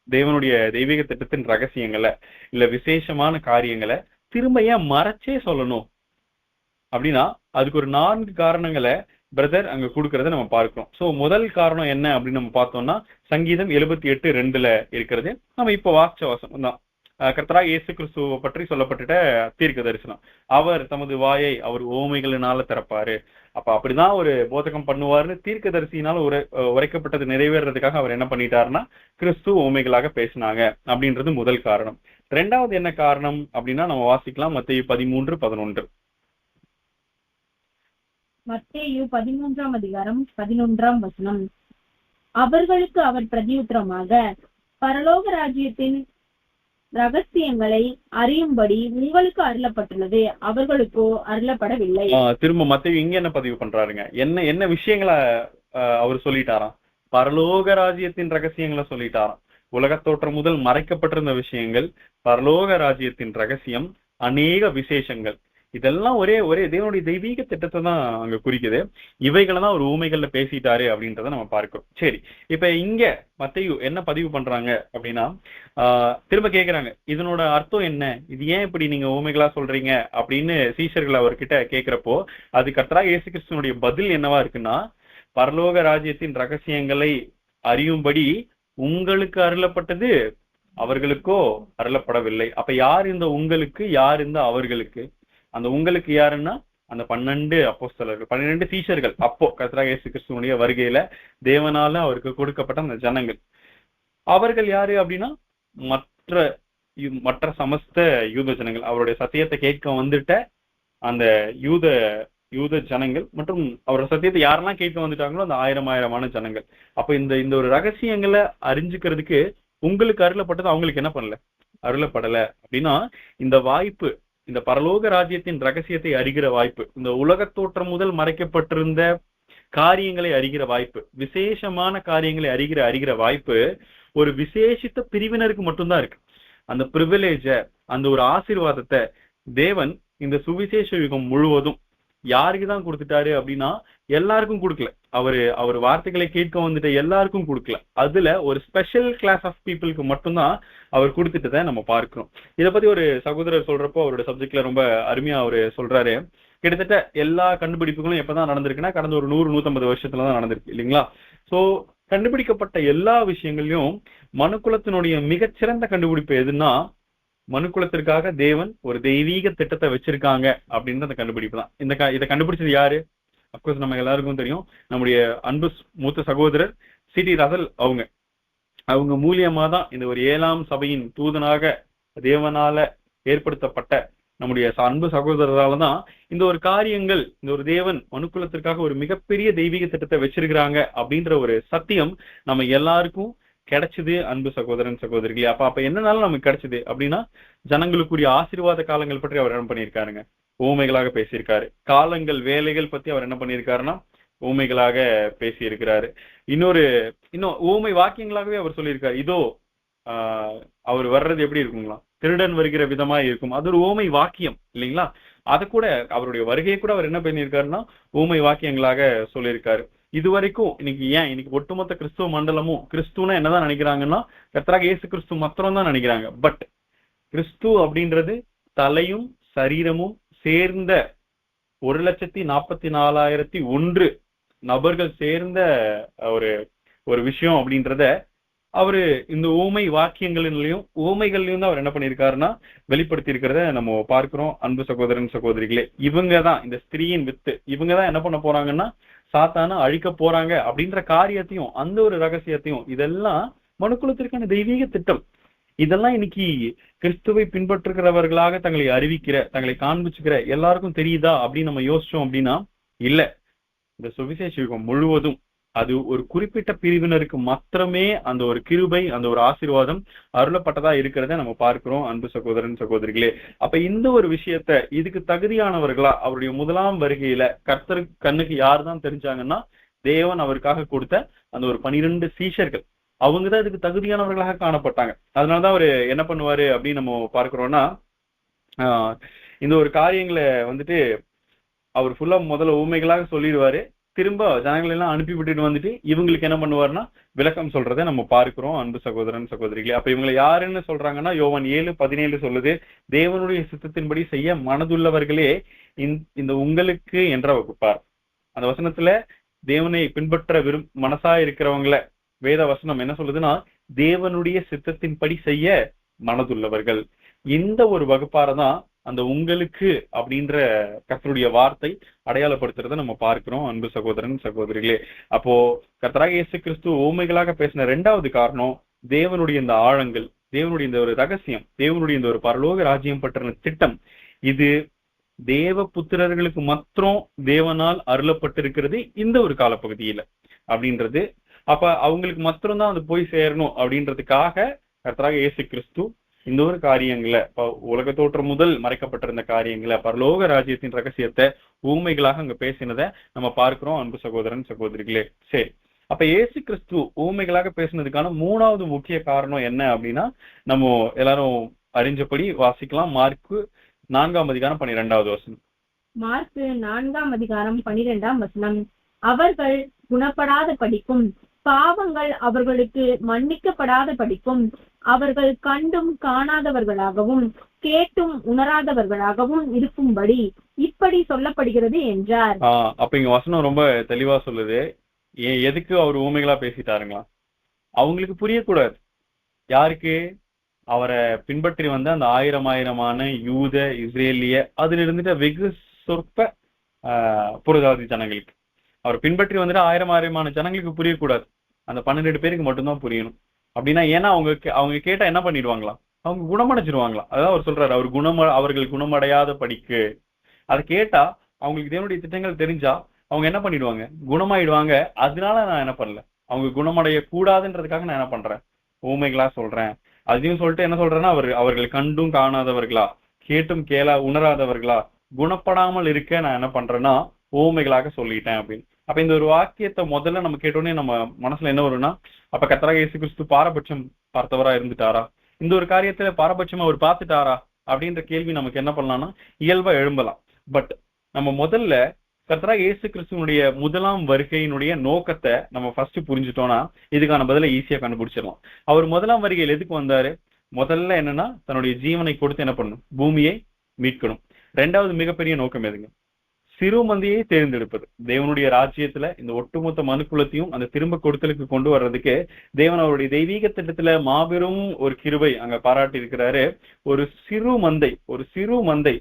தேவனுடைய தெய்வீக திட்டத்தின் ரகசியங்களை இல்ல விசேஷமான காரியங்களை திரும்ப ஏன் மறைச்சே சொல்லணும் அப்படின்னா அதுக்கு ஒரு 4 காரணங்களை பிரதர் அங்க கொடுக்கறத நம்ம பார்க்கிறோம். சோ முதல் காரணம் என்ன அப்படின்னு நம்ம பார்த்தோம்னா சங்கீதம் 78:2 இருக்கிறது. நம்ம இப்ப வாசிச்ச வசனம் தான். கர்த்தராக இயேசு கிறிஸ்துவை பற்றி சொல்லப்பட்டுட்ட தீர்க்க தரிசனம். அவர் தமது வாயை அவர் ஓமைகளினால திறப்பாரு. அப்ப அப்படிதான் ஒரு போதகம் பண்ணுவாருன்னு தீர்க்க தரிசியினால உரைக்கப்பட்டது நிறைவேறதுக்காக அவர் என்ன பண்ணிட்டாருன்னா கிறிஸ்து ஓமைகளாக பேசினாங்க அப்படின்றது முதல் காரணம். 2வது என்ன காரணம் அப்படின்னா நம்ம வாசிக்கலாம் மத்தேயு 13:11. மத்தேயு 13:11. அவர்களுக்கு அவர் பிரதியுத்தரமாக, பரலோக ராஜ்யத்தின் ரகசியங்களை அறியும்படி உங்களுக்கு அருளப்பட்டுள்ளது, அவர்களுக்கோ அருளப்படவில்லை. திரும்ப மத்தேயு இங்க என்ன பதிவு பண்றாருங்க? என்ன விஷயங்களை அவர் சொல்லிட்டாராம்? பரலோக ராஜ்யத்தின் ரகசியங்களை சொல்லிட்டாராம். உலக தோற்றம் முதல் மறைக்கப்பட்டிருந்த விஷயங்கள், பரலோக ராஜ்யத்தின் ரகசியம், அநேக விசேஷங்கள், இதெல்லாம் ஒரே தேவனுடைய தெய்வீக திட்டத்தை தான் அங்க குறிக்குது. இவைகளை தான் ஒரு ஊமைகள்ல பேசிட்டாரு அப்படின்றத நம்ம பார்க்கிறோம். சரி, இப்ப இங்க மத்தேயு என்ன பதிவு பண்றாங்க அப்படின்னா திரும்ப கேக்குறாங்க, இதனோட அர்த்தம் என்ன, இது ஏன் இப்படி நீங்க ஊமைகளா சொல்றீங்க அப்படின்னு சீஷர்கள் அவர்கிட்ட கேட்கிறப்போ அது கர்த்தராகிய இயேசு கிறிஸ்துவினுடைய பதில் என்னவா இருக்குன்னா, பரலோக ராஜ்யத்தின் ரகசியங்களை அறியும்படி உங்களுக்கு அருளப்பட்டது, அவர்களுக்கோ அருளப்படவில்லை. அப்ப யார் இந்த உங்களுக்கு, யார் இந்த அவர்களுக்கு? அந்த உங்களுக்கு யாருன்னா அந்த 12 அப்போஸ்தலர்கள், 12 சீஷர்கள். அப்போ கர்த்தராகிய இயேசு கிறிஸ்துவினுடைய வருகையில தேவனால அவருக்கு கொடுக்கப்பட்ட அந்த ஜனங்கள். அவர்கள் யாரு அப்படின்னா மற்ற சமஸ்த யூத ஜனங்கள், அவருடைய சத்தியத்தை கேட்க வந்துட்ட அந்த யூத ஜனங்கள் மற்றும் அவரோட சத்தியத்தை யாரெல்லாம் கேட்க வந்துட்டாங்களோ அந்த ஆயிரமான ஜனங்கள். அப்ப இந்த ஒரு ரகசியங்களை அறிஞ்சுக்கிறதுக்கு உங்களுக்கு அருளப்பட்டது, அவங்களுக்கு என்ன பண்ணல, அருளப்படல. அப்படின்னா இந்த வாய்ப்பு, இந்த பரலோக ராஜ்யத்தின் ரகசியத்தை அறிகிற வாய்ப்பு, இந்த உலக தோற்றம் முதல் மறைக்கப்பட்டிருந்த காரியங்களை அறிகிற வாய்ப்பு, விசேஷமான காரியங்களை அறிகிற வாய்ப்பு ஒரு விசேஷித்த பிரிவினருக்கு மட்டும்தான் இருக்கு. அந்த பிரிவிலேஜ, அந்த ஒரு ஆசீர்வாதத்தை தேவன் இந்த சுவிசேஷ யுகம் முழுவதும் யாருக்குதான் கொடுத்துட்டாரு அப்படின்னா எல்லாருக்கும் கொடுக்கல. அவர் வார்த்தைகளை கேட்க வந்துட்ட எல்லாருக்கும் கொடுக்கல. அதுல ஒரு ஸ்பெஷல் கிளாஸ் ஆஃப் பீப்புளுக்கு மட்டும்தான் அவர் கொடுத்துட்டதை நம்ம பார்க்கிறோம். இதை பத்தி ஒரு சகோதரர் சொல்றப்போ அவரோட சப்ஜெக்ட்ல ரொம்ப அருமையா அவரு சொல்றாரு, கிட்டத்தட்ட எல்லா கண்டுபிடிப்புகளும் எப்பதான் நடந்திருக்குன்னா கடந்த ஒரு 100-150 வருஷத்துலதான் நடந்திருக்கு இல்லைங்களா? சோ கண்டுபிடிக்கப்பட்ட எல்லா விஷயங்களையும் மனுக்குலத்தினுடைய மிகச்சிறந்த கண்டுபிடிப்பு எதுன்னா, மனுக்குலத்திற்காக தேவன் ஒரு தெய்வீக திட்டத்தை வச்சிருக்காங்க அப்படின்ற அந்த கண்டுபிடிப்பு தான். இதை கண்டுபிடிச்சது யாரு? அப்கோர்ஸ் நம்ம எல்லாருக்கும் தெரியும், நம்முடைய அன்பு மூத்த சகோதரர் சிடி ரசல். அவங்க மூலியமா தான் இந்த ஒரு 7ஆம் சபையின் தூதனாக தேவனால ஏற்படுத்தப்பட்ட நம்முடைய அன்பு சகோதரரால தான் இந்த ஒரு காரியங்கள், இந்த ஒரு தேவன் மனுக்குலத்திற்காக ஒரு மிகப்பெரிய தெய்வீக திட்டத்தை வச்சிருக்கிறாங்க அப்படின்ற ஒரு சத்தியம் நம்ம எல்லாருக்கும் கிடைச்சது அன்பு சகோதரன் சகோதரிகளே. அப்ப என்னன்னாலும் நமக்கு கிடைச்சது அப்படின்னா ஜனங்களுக்குரிய ஆசீர்வாத காலங்கள் பற்றி அவர் என்ன பண்ணியிருக்காருங்க, ஊமைகளாக பேசியிருக்காரு. காலங்கள் வேலைகள் பத்தி அவர் என்ன பண்ணியிருக்காருன்னா ஊமைகளாக பேசி இருக்கிறாரு. இன்னும் ஊமை வாக்கியங்களாகவே அவர் சொல்லியிருக்காரு. இதோ அவர் வர்றது எப்படி இருக்குங்களா, திருடன் வருகிற விதமா இருக்கும். அது ஒரு ஊமை வாக்கியம் இல்லைங்களா? அதை கூட அவருடைய வருகையை கூட அவர் என்ன பண்ணியிருக்காருன்னா ஊமை வாக்கியங்களாக சொல்லியிருக்காரு. இதுவரைக்கும் இன்னைக்கு ஒட்டுமொத்த கிறிஸ்துவ மண்டலமும் கிறிஸ்துவனா என்னதான் நினைக்கிறாங்கன்னா கர்த்தராகிய இயேசு கிறிஸ்து மாத்திரம் தான் நினைக்கிறாங்க. பட் கிறிஸ்து அப்படின்றது தலையும் சரீரமும் சேர்ந்த 1,44,001 நபர்கள் சேர்ந்த ஒரு விஷயம் அப்படின்றத அவரு இந்த ஊமை வாக்கியங்களிலையும் ஊமைகள்லயும் தான் அவர் என்ன பண்ணியிருக்காருன்னா வெளிப்படுத்தி இருக்கிறத நம்ம பார்க்கிறோம். அன்பு சகோதரன் சகோதரிகளே, இவங்கதான் இந்த ஸ்திரீயின் வித்து, இவங்கதான் என்ன பண்ண போறாங்கன்னா சாத்தான அழிக்க போறாங்க அப்படின்ற காரியத்தையும் அந்த ஒரு ரகசியத்தையும், இதெல்லாம் மனுக்குலத்திற்கான தெய்வீக திட்டம். இதெல்லாம் இன்னைக்கு கிறிஸ்துவை பின்பற்றுகிறவர்களாக தங்களை அறிவிக்கிற, தங்களை காண்பிச்சுக்கிற எல்லாருக்கும் தெரியுதா அப்படின்னு நம்ம யோசிச்சோம் அப்படின்னா இல்ல. இந்த சுவிசேஷ யுகம் முழுவதும் அது ஒரு குறிப்பிட்ட பிரிவினருக்கு மாத்திரமே அந்த ஒரு கிருபை, அந்த ஒரு ஆசீர்வாதம் அருளப்பட்டதா இருக்கிறத நம்ம பார்க்கிறோம் அன்பு சகோதரன் சகோதரிகளே. அப்ப இந்த ஒரு விஷயத்த இதுக்கு தகுதியானவர்களா அவருடைய முதலாம் வருகையில கர்த்தர் கண்ணுக்கு யார் தான் தெரிஞ்சாங்கன்னா தேவன் அவருக்காக கொடுத்த அந்த ஒரு 12 சீஷர்கள், அவங்கதான் இதுக்கு தகுதியானவர்களாக காணப்பட்டாங்க. அதனாலதான் அவரு என்ன பண்ணுவாரு அப்படின்னு நம்ம பார்க்கிறோம்னா இந்த ஒரு காரியங்களை வந்துட்டு அவர் ஃபுல்லா முதல்ல ஊமைகளாக சொல்லிடுவாரு. திரும்ப ஜனங்கள் எல்லாம் அனுப்பி விட்டுட்டு வந்துட்டு இவங்களுக்கு என்ன பண்ணுவாருன்னா விளக்கம் சொல்றதை நம்ம பார்க்கிறோம் அன்பு சகோதரன் சகோதரிகளே. அப்ப இவங்களை யாருன்னு சொல்றாங்கன்னா யோவான் 7:17 சொல்லுது, தேவனுடைய சித்தத்தின்படி செய்ய மனதுள்ளவர்களே இந்த உங்களுக்கு என்ற வகுப்பார். அந்த வசனத்துல தேவனை பின்பற்ற மனசா இருக்கிறவங்கள வேத வசனம் என்ன சொல்லுதுன்னா தேவனுடைய சித்தத்தின்படி செய்ய மனதுள்ளவர்கள். இந்த ஒரு வகுப்பாரதான் அந்த உங்களுக்கு அப்படின்ற கர்த்தருடைய வார்த்தை அடையாளப்படுத்துறதை நம்ம பார்க்கிறோம் அன்பு சகோதரன் சகோதரிகளே. அப்போ கர்த்தராகிய இயேசு கிறிஸ்து ஊமைகளாக பேசின 2வது காரணம் தேவனுடைய இந்த ஆழங்கள், தேவனுடைய இந்த ஒரு ரகசியம், தேவனுடைய இந்த ஒரு பரலோக ராஜ்யம் பற்றின திட்டம், இது தேவ புத்திரர்களுக்கு மாத்திரம் தேவனால் அருளப்பட்டிருக்கிறது இந்த ஒரு காலப்பகுதியில அப்படின்றது. அப்ப அவங்களுக்கு மாத்திரம்தான் அது போய் சேரணும் அப்படின்றதுக்காக கர்த்தராகிய இயேசு கிறிஸ்து இந்த ஒரு காரியங்களை, உலக தோற்றம் முதல் மறைக்கப்பட்டிருந்த காரியங்களை, பரலோக ராஜ்யத்தின் ரகசியத்தை ஊமைகளாக அங்க பேசினதை நம்ம பார்க்கிறோம் அன்பு சகோதரன் சகோதரிகளே. சரி, அப்ப இயேசு கிறிஸ்து ஊமைகளாக பேசினதுக்கான 3வது முக்கிய காரணம் என்ன அப்படின்னா நம்ம எல்லாரும் அறிஞ்சபடி வாசிக்கலாம். மார்க்கு 4:12 வசனம். மார்க்கு 4:12 அவர்கள் குணப்படாத படிக்கும், பாவங்கள் அவர்களுக்கு மன்னிக்கப்படாத படிக்கும், அவர்கள் கண்டும் காணாதவர்களாகவும் கேட்டும் உணராதவர்களாகவும் இருக்கும்படி இப்படி சொல்லப்படுகிறது என்றார். அப்ப இங்க வசனம் ரொம்ப தெளிவா சொல்லுது. எதுக்கு அவர் ஊமைகளா பேசிட்டாருங்களா? அவங்களுக்கு புரியக்கூடாது. யாருக்கு? அவரை பின்பற்றி வந்த அந்த ஆயிரமான யூத இஸ்ரேலிய அதுல இருந்துட்டு வெகு சொற்ப புறஜாதி ஜனங்களுக்கு, அவர் பின்பற்றி வந்துட்டு ஆயிரமான ஜனங்களுக்கு புரியக்கூடாது. அந்த 12 பேருக்கு மட்டும்தான் புரியணும். அப்படின்னா ஏன்னா அவங்க கேட்டா என்ன பண்ணிடுவாங்களாம்? அவங்க குணமடைஞ்சிருவாங்களாம். அதான் அவர் சொல்றாரு, அவர்கள் குணமடையாத படிக்கு. அதை கேட்டா அவங்களுக்கு தேவனுடைய திட்டங்கள் தெரிஞ்சா அவங்க என்ன பண்ணிடுவாங்க? குணமாயிடுவாங்க. அதனால நான் என்ன பண்ணல, அவங்க குணமடைய கூடாதுன்றதுக்காக நான் என்ன பண்றேன்? ஊமைகளா சொல்றேன். அதையும் சொல்லிட்டு என்ன சொல்றேன்னா அவர்கள் கண்டும் காணாதவர்களா, கேட்டும் உணராதவர்களா, குணப்படாமல் இருக்க நான் என்ன பண்றேன்னா ஊமைகளாக சொல்லிட்டேன் அப்படின்னு. அப்ப இந்த ஒரு வாக்கியத்தை முதல்ல நம்ம கேட்டோடனே நம்ம மனசுல என்ன வரும்னா, அப்ப கர்த்தராகிய இயேசு கிறிஸ்து பாரபட்சம் பார்த்தவரா இருந்துட்டாரா? இந்த ஒரு காரியத்துல பாரபட்சம் அவர் பார்த்துட்டாரா அப்படின்ற கேள்வி நமக்கு என்ன பண்ணலாம்னா இயல்பா எழும்பலாம். பட் நம்ம முதல்ல கர்த்தராகிய இயேசு கிறிஸ்துவனுடைய முதலாம் வருகையினுடைய நோக்கத்தை நம்ம ஃபர்ஸ்ட் புரிஞ்சுட்டோம்னா இதுக்கான பதிலை ஈஸியா கண்டுபிடிச்சிடலாம். அவர் முதலாம் வருகையில் எதுக்கு வந்தாரு? முதல்ல என்னன்னா தன்னுடைய ஜீவனை கொடுத்து என்ன பண்ணணும்? பூமியை மீட்கணும். 2வது மிகப்பெரிய நோக்கம் எதுங்க? சிறு மந்தையை தேர்ந்தெடுப்பது. தேவனுடைய ராஜ்யத்துல இந்த ஒட்டுமொத்த மனுக்குலத்தையும் அந்த திரும்ப கொடுத்தலுக்கு கொண்டு வர்றதுக்கு தேவன் அவருடைய தெய்வீக திட்டத்துல மாபெரும் ஒரு கிருபை அங்க பாராட்டி இருக்கிறாரு. ஒரு சிறு மந்தை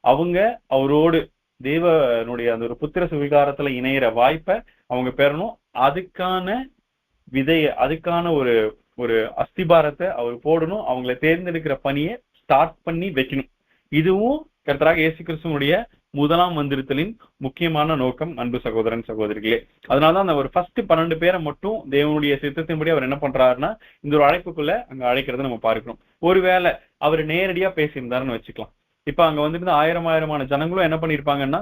அவங்க அவரோடு தேவனுடைய அந்த ஒரு புத்திர சுவிகாரத்துல இணையிற வாய்ப்பை அவங்க பெறணும். அதுக்கான அதுக்கான ஒரு ஒரு அஸ்திபாரத்தை அவர் போடணும். அவங்களை தேர்ந்தெடுக்கிற பணியை ஸ்டார்ட் பண்ணி வைக்கணும். இதுவும் கர்த்தராகிய இயேசு கிறிஸ்துவனுடைய முதலாம் வந்திருத்தலின் முக்கியமான நோக்கம் அன்பு சகோதரன் சகோதரிகளே. அதனாலதான் அந்த ஒரு ஃபர்ஸ்ட் 12 பேரை மட்டும் தேவனுடைய சித்தத்தின்படி அவர் என்ன பண்றாருன்னா இந்த ஒரு அழைப்புக்குள்ள அங்க அழைக்கிறத நம்ம பார்க்கிறோம். ஒருவேளை அவர் நேரடியா பேசியிருந்தாருன்னு வச்சுக்கலாம். இப்ப அங்க வந்துட்டு ஆயிரமான ஜனங்களும் என்ன பண்ணிருப்பாங்கன்னா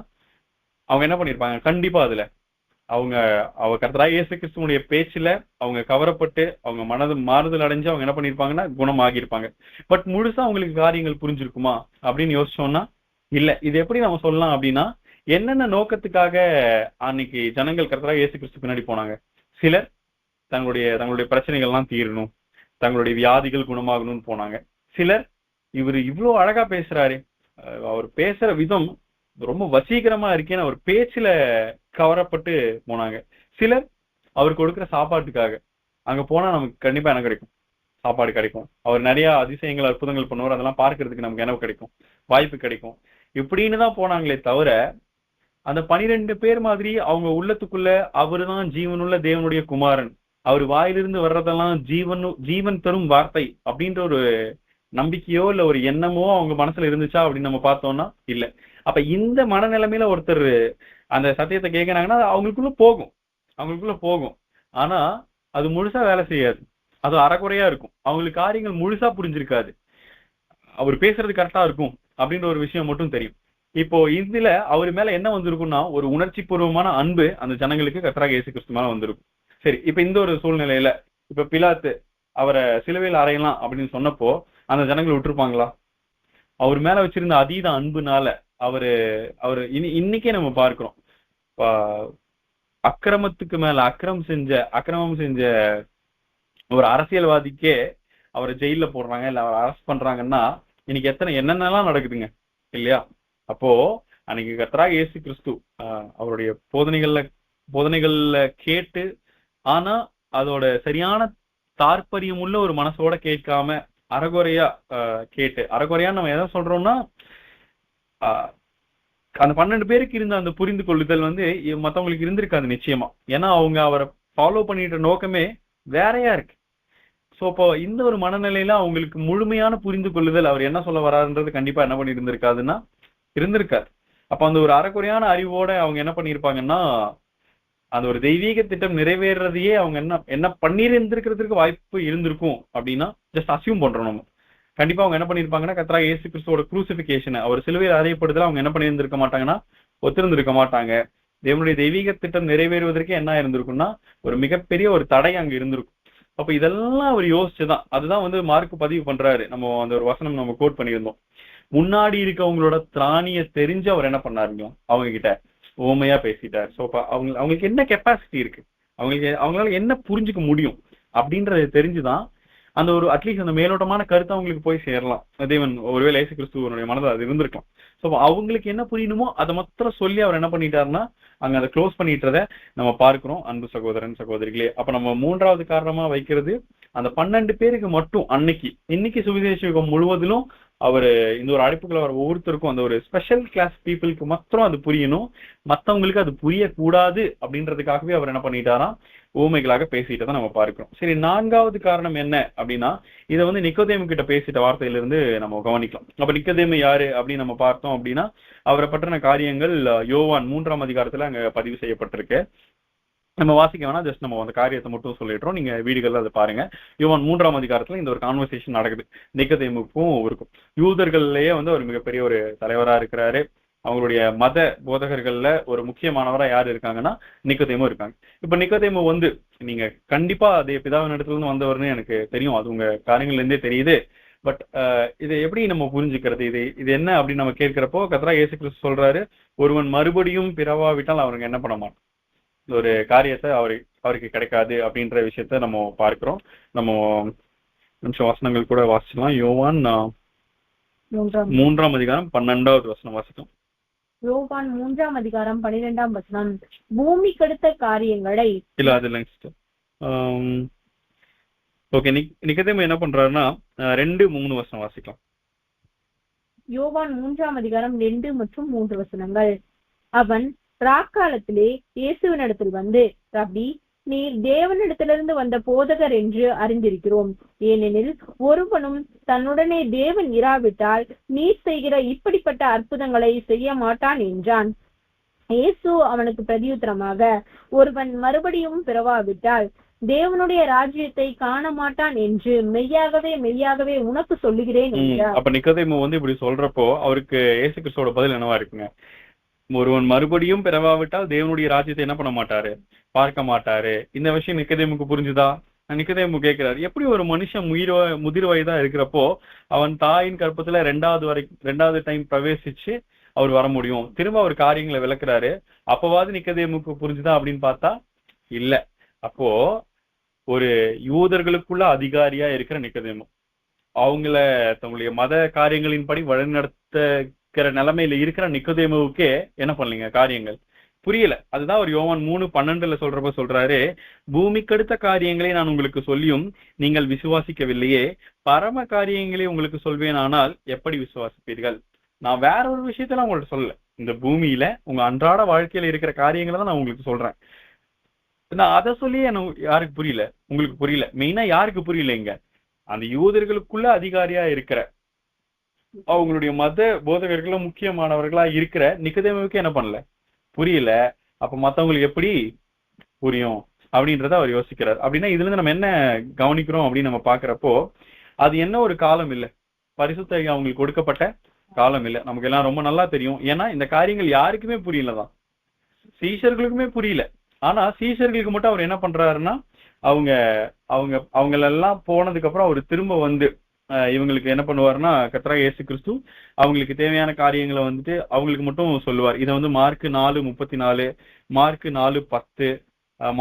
அவங்க என்ன பண்ணிருப்பாங்க? கண்டிப்பா அதுல அவர் கர்த்தராகிய இயேசு கிறிஸ்துவனுடைய பேச்சுல அவங்க கவரப்பட்டு அவங்க மாறுதல் அடைஞ்சு அவங்க என்ன பண்ணிருப்பாங்கன்னா குணமாகிருப்பாங்க. பட் முழுசா அவங்களுக்கு காரியங்கள் புரிஞ்சிருக்குமா அப்படின்னு யோசிச்சோம்னா இல்ல. இது எப்படி நம்ம சொல்லலாம் அப்படின்னா என்னென்ன நோக்கத்துக்காக அன்னைக்கு ஜனங்கள் கர்த்தராகிய இயேசு கிறிஸ்து பின்னாடி போனாங்க? சிலர் தங்களுடைய பிரச்சனைகள் எல்லாம் தீரணும், தங்களுடைய வியாதிகள் குணமாகணும்னு போனாங்க. சிலர் இவர் இவ்வளவு அழகா பேசுறாரு, அவர் பேசுற விதம் ரொம்ப வசீகரமா இருக்கேன்னு அவர் பேச்சுல கவரப்பட்டு போனாங்க. சிலர் அவர் கொடுக்குற சாப்பாட்டுக்காக, அங்க போனா நமக்கு கண்டிப்பா என்ன கிடைக்கும்? சாப்பாடு கிடைக்கும். அவர் நிறைய அதிசயங்கள் அற்புதங்கள் பண்ணுவார், அதெல்லாம் பார்க்கறதுக்கு நமக்கு என்ன கிடைக்கும்? வாய்ப்பு கிடைக்கும். இப்படின்னு தான் போனாங்களே தவிர அந்த 12 பேர் மாதிரி அவங்க உள்ளத்துக்குள்ள அவருதான் ஜீவனுள்ள தேவனுடைய குமாரன், அவர் வாயிலிருந்து வர்றதெல்லாம் ஜீவன் தரும் வார்த்தை அப்படின்ற ஒரு நம்பிக்கையோ இல்ல ஒரு எண்ணமோ அவங்க மனசுல இருந்துச்சா அப்படின்னு நம்ம பார்த்தோம்னா இல்ல. அப்ப இந்த மனநிலைமையில ஒருத்தர் அந்த சத்தியத்தை கேட்கிறாங்கன்னா அவங்களுக்குள்ள போகும். ஆனா அது முழுசா வேலை செய்யாது, அது அறகுறையா இருக்கும். அவங்களுக்கு காரியங்கள் முழுசா புரிஞ்சிருக்காது. அவர் பேசுறது கரெக்டா இருக்கும் அப்படின்ற ஒரு விஷயம் மட்டும் தெரியும். இப்போ இதுல அவர் மேல என்ன வந்திருக்கும்னா ஒரு உணர்ச்சி பூர்வமான அன்பு அந்த ஜனங்களுக்கு கர்த்தராகிய இயேசு கிறிஸ்து மேல வந்திருக்கும். சரி, இப்ப இந்த ஒரு சூழ்நிலையில இப்ப பிலாத்து அவரை சிலுவையில் அறையலாம் அப்படின்னு சொன்னப்போ அந்த ஜனங்களை விட்டுருப்பாங்களா? அவர் மேல வச்சிருந்த அதீத அன்புனால அவரு இன்னைக்கே நம்ம பார்க்கிறோம். அக்கிரமத்துக்கு மேல அக்கிரமம் செஞ்ச ஒரு அரசியல்வாதிக்கே அவரை ஜெயில போடுறாங்க, இல்ல அவரை அரெஸ்ட் பண்றாங்கன்னா இன்னைக்கு என்னென்னலாம் நடக்குதுங்க இல்லையா? அப்போ அன்னைக்கு கர்த்தராகிய இயேசு கிறிஸ்து அவருடைய போதனைகள்ல கேட்டு, ஆனா அதோட சரியான தாற்பயம் உள்ள ஒரு மனசோட கேட்காம அறகுறையா கேட்டு, அறகுறையா நம்ம எதை சொல்றோம்னா அந்த 12 பேருக்கு இருந்த அந்த புரிந்து கொள்ளுதல் மத்தவங்களுக்கு இருந்திருக்காது நிச்சயமா. ஏன்னா அவங்க அவரை ஃபாலோ பண்ணிட்ட நோக்கமே வேறையா இருக்கு. சோ இப்போ இந்த ஒரு மனநிலையில அவங்களுக்கு முழுமையான புரிந்து கொள்ளுதல் அவர் என்ன சொல்ல வராருன்றது கண்டிப்பா என்ன பண்ணி இருந்திருக்காரு. அப்ப அந்த ஒரு அறக்குறையான அறிவோட அவங்க என்ன பண்ணிருப்பாங்கன்னா, அந்த ஒரு தெய்வீக திட்டம் நிறைவேறதையே அவங்க என்ன பண்ணிருந்திருக்கிறதுக்கு வாய்ப்பு இருந்திருக்கும் அப்படின்னா ஜஸ்ட் அசியூம் பண்றோம் நம்ம. கண்டிப்பா அவங்க என்ன பண்ணிருப்பாங்கன்னா, கர்த்தராகிய இயேசு கிறிஸ்துவோட குரூசிபிகேஷன், அவர் சிலுவையில் அறையப்படுதல அவங்க என்ன பண்ணியிருந்திருக்க மாட்டாங்கன்னா, ஒத்திருந்திருக்க மாட்டாங்க. தேவனுடைய தெய்வீக திட்டம் நிறைவேறுவதற்கு என்ன இருந்திருக்கும்னா ஒரு மிகப்பெரிய ஒரு தடை அங்க இருந்திருக்கும். அப்ப இதெல்லாம் அவர் யோசிச்சுதான், அதுதான் மார்க் பதிவு பண்றாரு. நம்ம அந்த ஒரு வசனம் நம்ம கோட் பண்ணியிருந்தோம். முன்னாடி இருக்கவங்களோட திராணிய தெரிஞ்சு அவர் என்ன பண்ணாருங்க, அவங்க கிட்ட ஓமையா பேசிட்டார். சோ அவங்களுக்கு என்ன கெப்பாசிட்டி இருக்கு, அவங்களால என்ன புரிஞ்சுக்க முடியும் அப்படின்றது தெரிஞ்சுதான் அந்த ஒரு அட்லீஸ்ட் அந்த மேலோட்டமான கருத்து அவங்களுக்கு போய் சேரலாம். தேவன் ஒருவேளை இயேசு கிறிஸ்துவனுடைய மனதில் அது இருந்திருக்கலாம். சோ அவங்களுக்கு என்ன புரியணுமோ அதை மாத்திரம் சொல்லி அவர் என்ன பண்ணிட்டாருன்னா அங்க அதை க்ளோஸ் பண்ணிட்டதை நம்ம பார்க்கிறோம். அன்பு சகோதரன் சகோதரிகளே, அப்ப நம்ம 3வது காரணமா வைக்கிறது அந்த 12 பேருக்கு மட்டும் இன்னைக்கு சுவிசேஷ யுகம் முழுவதிலும் அவரு இந்த ஒரு அழைப்புக்குள்ள வர ஒவ்வொருத்தருக்கும் அந்த ஒரு ஸ்பெஷல் கிளாஸ் பீப்புளுக்கு மாத்திரம் அது புரியணும், மத்தவங்களுக்கு அது புரியக்கூடாது அப்படின்றதுக்காகவே அவர் என்ன பண்ணிட்டாராம், ஊமைகளாக பேசிட்டதை நம்ம பார்க்கிறோம். சரி, 4வது காரணம் என்ன அப்படின்னா, இதை நிக்கோதேமு கிட்ட பேசிட்ட வார்த்தையிலிருந்து நம்ம கவனிக்கலாம். அப்ப நிக்கோதேமு யாரு அப்படின்னு நம்ம பார்த்தோம் அப்படின்னா, அவரை பற்றின காரியங்கள் யோவான் 3ஆம் அதிகாரத்துல அங்க பதிவு செய்யப்பட்டிருக்கு. நம்ம வாசிக்க வேணா, ஜஸ்ட் நம்ம அந்த காரியத்தை மட்டும் சொல்லிடுறோம், நீங்க வீடுகள்ல அதை பாருங்க. யோவான் 3ஆம் அதிகாரத்துல இந்த ஒரு கான்வர்சேஷன் நடக்குது நிக்கோதேமுக்கும் இருக்கும். யூதர்கள்லயே ஒரு மிகப்பெரிய ஒரு தலைவரா இருக்கிறாரு. அவங்களுடைய மத போதகர்கள்ல ஒரு முக்கியமானவரா யாரு இருக்காங்கன்னா நிக்கோதேமு இருக்காங்க. இப்ப நிக்கோதேமு நீங்க கண்டிப்பா அதே பிதாவின் இடத்துல இருந்து வந்தவர்னு எனக்கு தெரியும், அது உங்க காரியங்கள்ல இருந்தே தெரியுது. பட் இதை எப்படி நம்ம புரிஞ்சுக்கிறது, இது என்ன அப்படின்னு நம்ம கேட்கிறப்போ கர்த்தராகிய இயேசு கிறிஸ்து சொல்றாரு, ஒருவன் மறுபடியும் பிறவாவிட்டால் அவனுக்கு என்ன பண்ண மாட்டான், ஒரு காரியத்தை அவருக்கு கிடைக்காது அப்படின்ற விஷயத்த நம்ம பார்க்கிறோம். நம்ம நிமிஷம் வசனங்கள் கூட வாசிச்சலாம். யோவான் 3ஆம் அதிகாரம் 12வது வசனம் வாசித்தோம். யோவான் 3ஆம் அதிகாரம் 12ஆம் வசனம், பூமிக்கடுத்த காரியங்களை இல்ல அது இல்லைங்க சிஸ்டர். ஓகே, நிக்கோதேமு என்ன பண்றாருன்னா 2-3 வசனம் வாசிக்கலாம். யோவான் 3ஆம் அதிகாரம் 2 மற்றும் 3 வசனங்கள். அவன் ராக்காலத்திலே இயேசுவினிடத்தில் வந்து, ரபி, நீர் தேவனிடத்திலிருந்து வந்த போதகர் என்று அறிந்திருக்கிறோம். ஏனெனில் ஒருவனும் தன்னுடனே தேவன் இராவிட்டால் நீர் செய்கிற இப்படிப்பட்ட அற்புதங்களை செய்ய மாட்டான் என்றான். இயேசு அவனுக்கு பிரதியுத்தரமாக, ஒருவன் மறுபடியும் பிறவாவிட்டால் தேவனுடைய ராஜ்யத்தை காண மாட்டான் என்று மெய்யாகவே மெய்யாகவே உனக்கு சொல்லுகிறேன் என்றார். அப்ப நிக்கோதேமு இப்படி சொல்றப்போ அவருக்கு இயேசு கிறிஸ்துவோட பதில் என்னவா இருக்குங்க? ஒருவன் மறுபடியும் பிறவாவிட்டால் தேவனுடைய ராஜ்யத்தை என்ன பண்ண மாட்டாரு, பார்க்க மாட்டாரு. இந்த விஷயம் நிக்கோதேமுக்கு புரிஞ்சுதா? நிக்கோதேமு கேட்கிறாரு, எப்படி ஒரு மனுஷன் முதிர் வயதா இருக்கிறப்போ அவன் தாயின் கற்பத்துல 2வது டைம் பிரவேசிச்சு அவர் வர முடியும்? திரும்ப அவர் காரியங்களை விளக்குறாரு. அப்பவாது நிக்கோதேமுக்கு புரிஞ்சுதா அப்படின்னு பார்த்தா இல்ல. அப்போ ஒரு யூதர்களுக்குள்ள அதிகாரியா இருக்கிற நிக்கோதேமு, அவங்கள தங்களுடைய மத காரியங்களின்படி வழிநடத்துகிற நிலைமையில இருக்கிற நிக்கோதேமுவுக்கே என்ன பண்ணலீங்க, காரியங்கள் புரியல. அதுதான் ஒரு யோவான் 3:12 சொல்றப்ப சொல்றாரு, பூமிக்கடுத்த காரியங்களை நான் உங்களுக்கு சொல்லியும் நீங்கள் விசுவாசிக்கவில்லையே, பரம காரியங்களை உங்களுக்கு சொல்வேன், ஆனால் எப்படி விசுவாசிப்பீர்கள்? நான் வேற ஒரு விஷயத்துல உங்கள்ட்ட சொல்லல, இந்த பூமியில உங்க அன்றாட வாழ்க்கையில இருக்கிற காரியங்களை தான் நான் உங்களுக்கு சொல்றேன். நான் அதை சொல்லி யாருக்கு புரியல, உங்களுக்கு புரியல. மெயினா யாருக்கு புரியல, இங்க அந்த யூதர்களுக்குள்ள அதிகாரியா இருக்கிற அவங்களுடைய மத போதகர்கள முக்கியமானவர்களா இருக்கிற நிக்கோதேமுவுக்கு என்ன பண்ணல, புரியல. அப்ப மத்தவங்களுக்கு எப்படி புரியும் அப்படின்றத அவர் யோசிக்கிறார். அப்படின்னா இதுல இருந்து நம்ம என்ன கவனிக்கிறோம் அப்படின்னு நம்ம பாக்குறப்போ, அது என்ன ஒரு காலம் இல்ல, பரிசுத்த அவங்களுக்கு கொடுக்கப்பட்ட காலம் இல்ல. நமக்கு எல்லாம் ரொம்ப நல்லா தெரியும். ஏன்னா இந்த காரியங்கள் யாருக்குமே புரியலதான், சீஷர்களுக்குமே புரியல. ஆனா சீஷர்களுக்கு மட்டும் அவர் என்ன பண்றாருன்னா, அவங்களெல்லாம் போனதுக்கு அப்புறம் அவர் திரும்ப இவங்களுக்கு என்ன பண்ணுவாருன்னா கர்த்தராகிய இயேசு கிறிஸ்து அவங்களுக்கு தேவையான காரியங்களை வந்துட்டு அவங்களுக்கு மட்டும் சொல்லுவார். இதை வந்து மார்க் 4:34, மார்க் 4:10,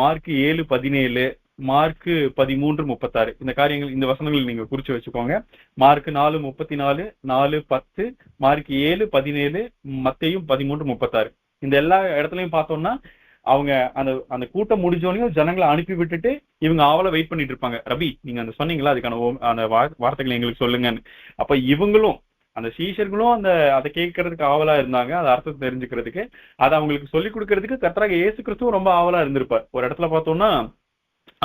மார்க் 7:17, மார்க் 13:36 இந்த காரியங்கள், இந்த வசனங்கள் நீங்க குறிச்சு வச்சுக்கோங்க. மார்க் 4:34, 4:10, மார்க் 7:17, மத்தேயு 13:36 இந்த எல்லா இடத்துலயும் பார்த்தோம்னா அவங்க அந்த அந்த கூட்டம் முடிஞ்சோனையும் ஜனங்களை அனுப்பி விட்டுட்டு இவங்க ஆவலை வெயிட் பண்ணிட்டு இருப்பாங்க. ரபி, நீங்க அந்த சொன்னீங்களா அதுக்கான அந்த வார்த்தைகளை எங்களுக்கு சொல்லுங்கன்னு. அப்ப இவங்களும் அந்த சீஷர்களும் அதை கேட்கறதுக்கு ஆவலா இருந்தாங்க, அதை அர்த்தத்தை தெரிஞ்சுக்கிறதுக்கு, அதை அவங்களுக்கு சொல்லிக் கொடுக்கறதுக்கு கர்த்தராகிய இயேசு கிறிஸ்துவும் ரொம்ப ஆவலா இருந்திருப்பார். ஒரு இடத்துல பார்த்தோம்னா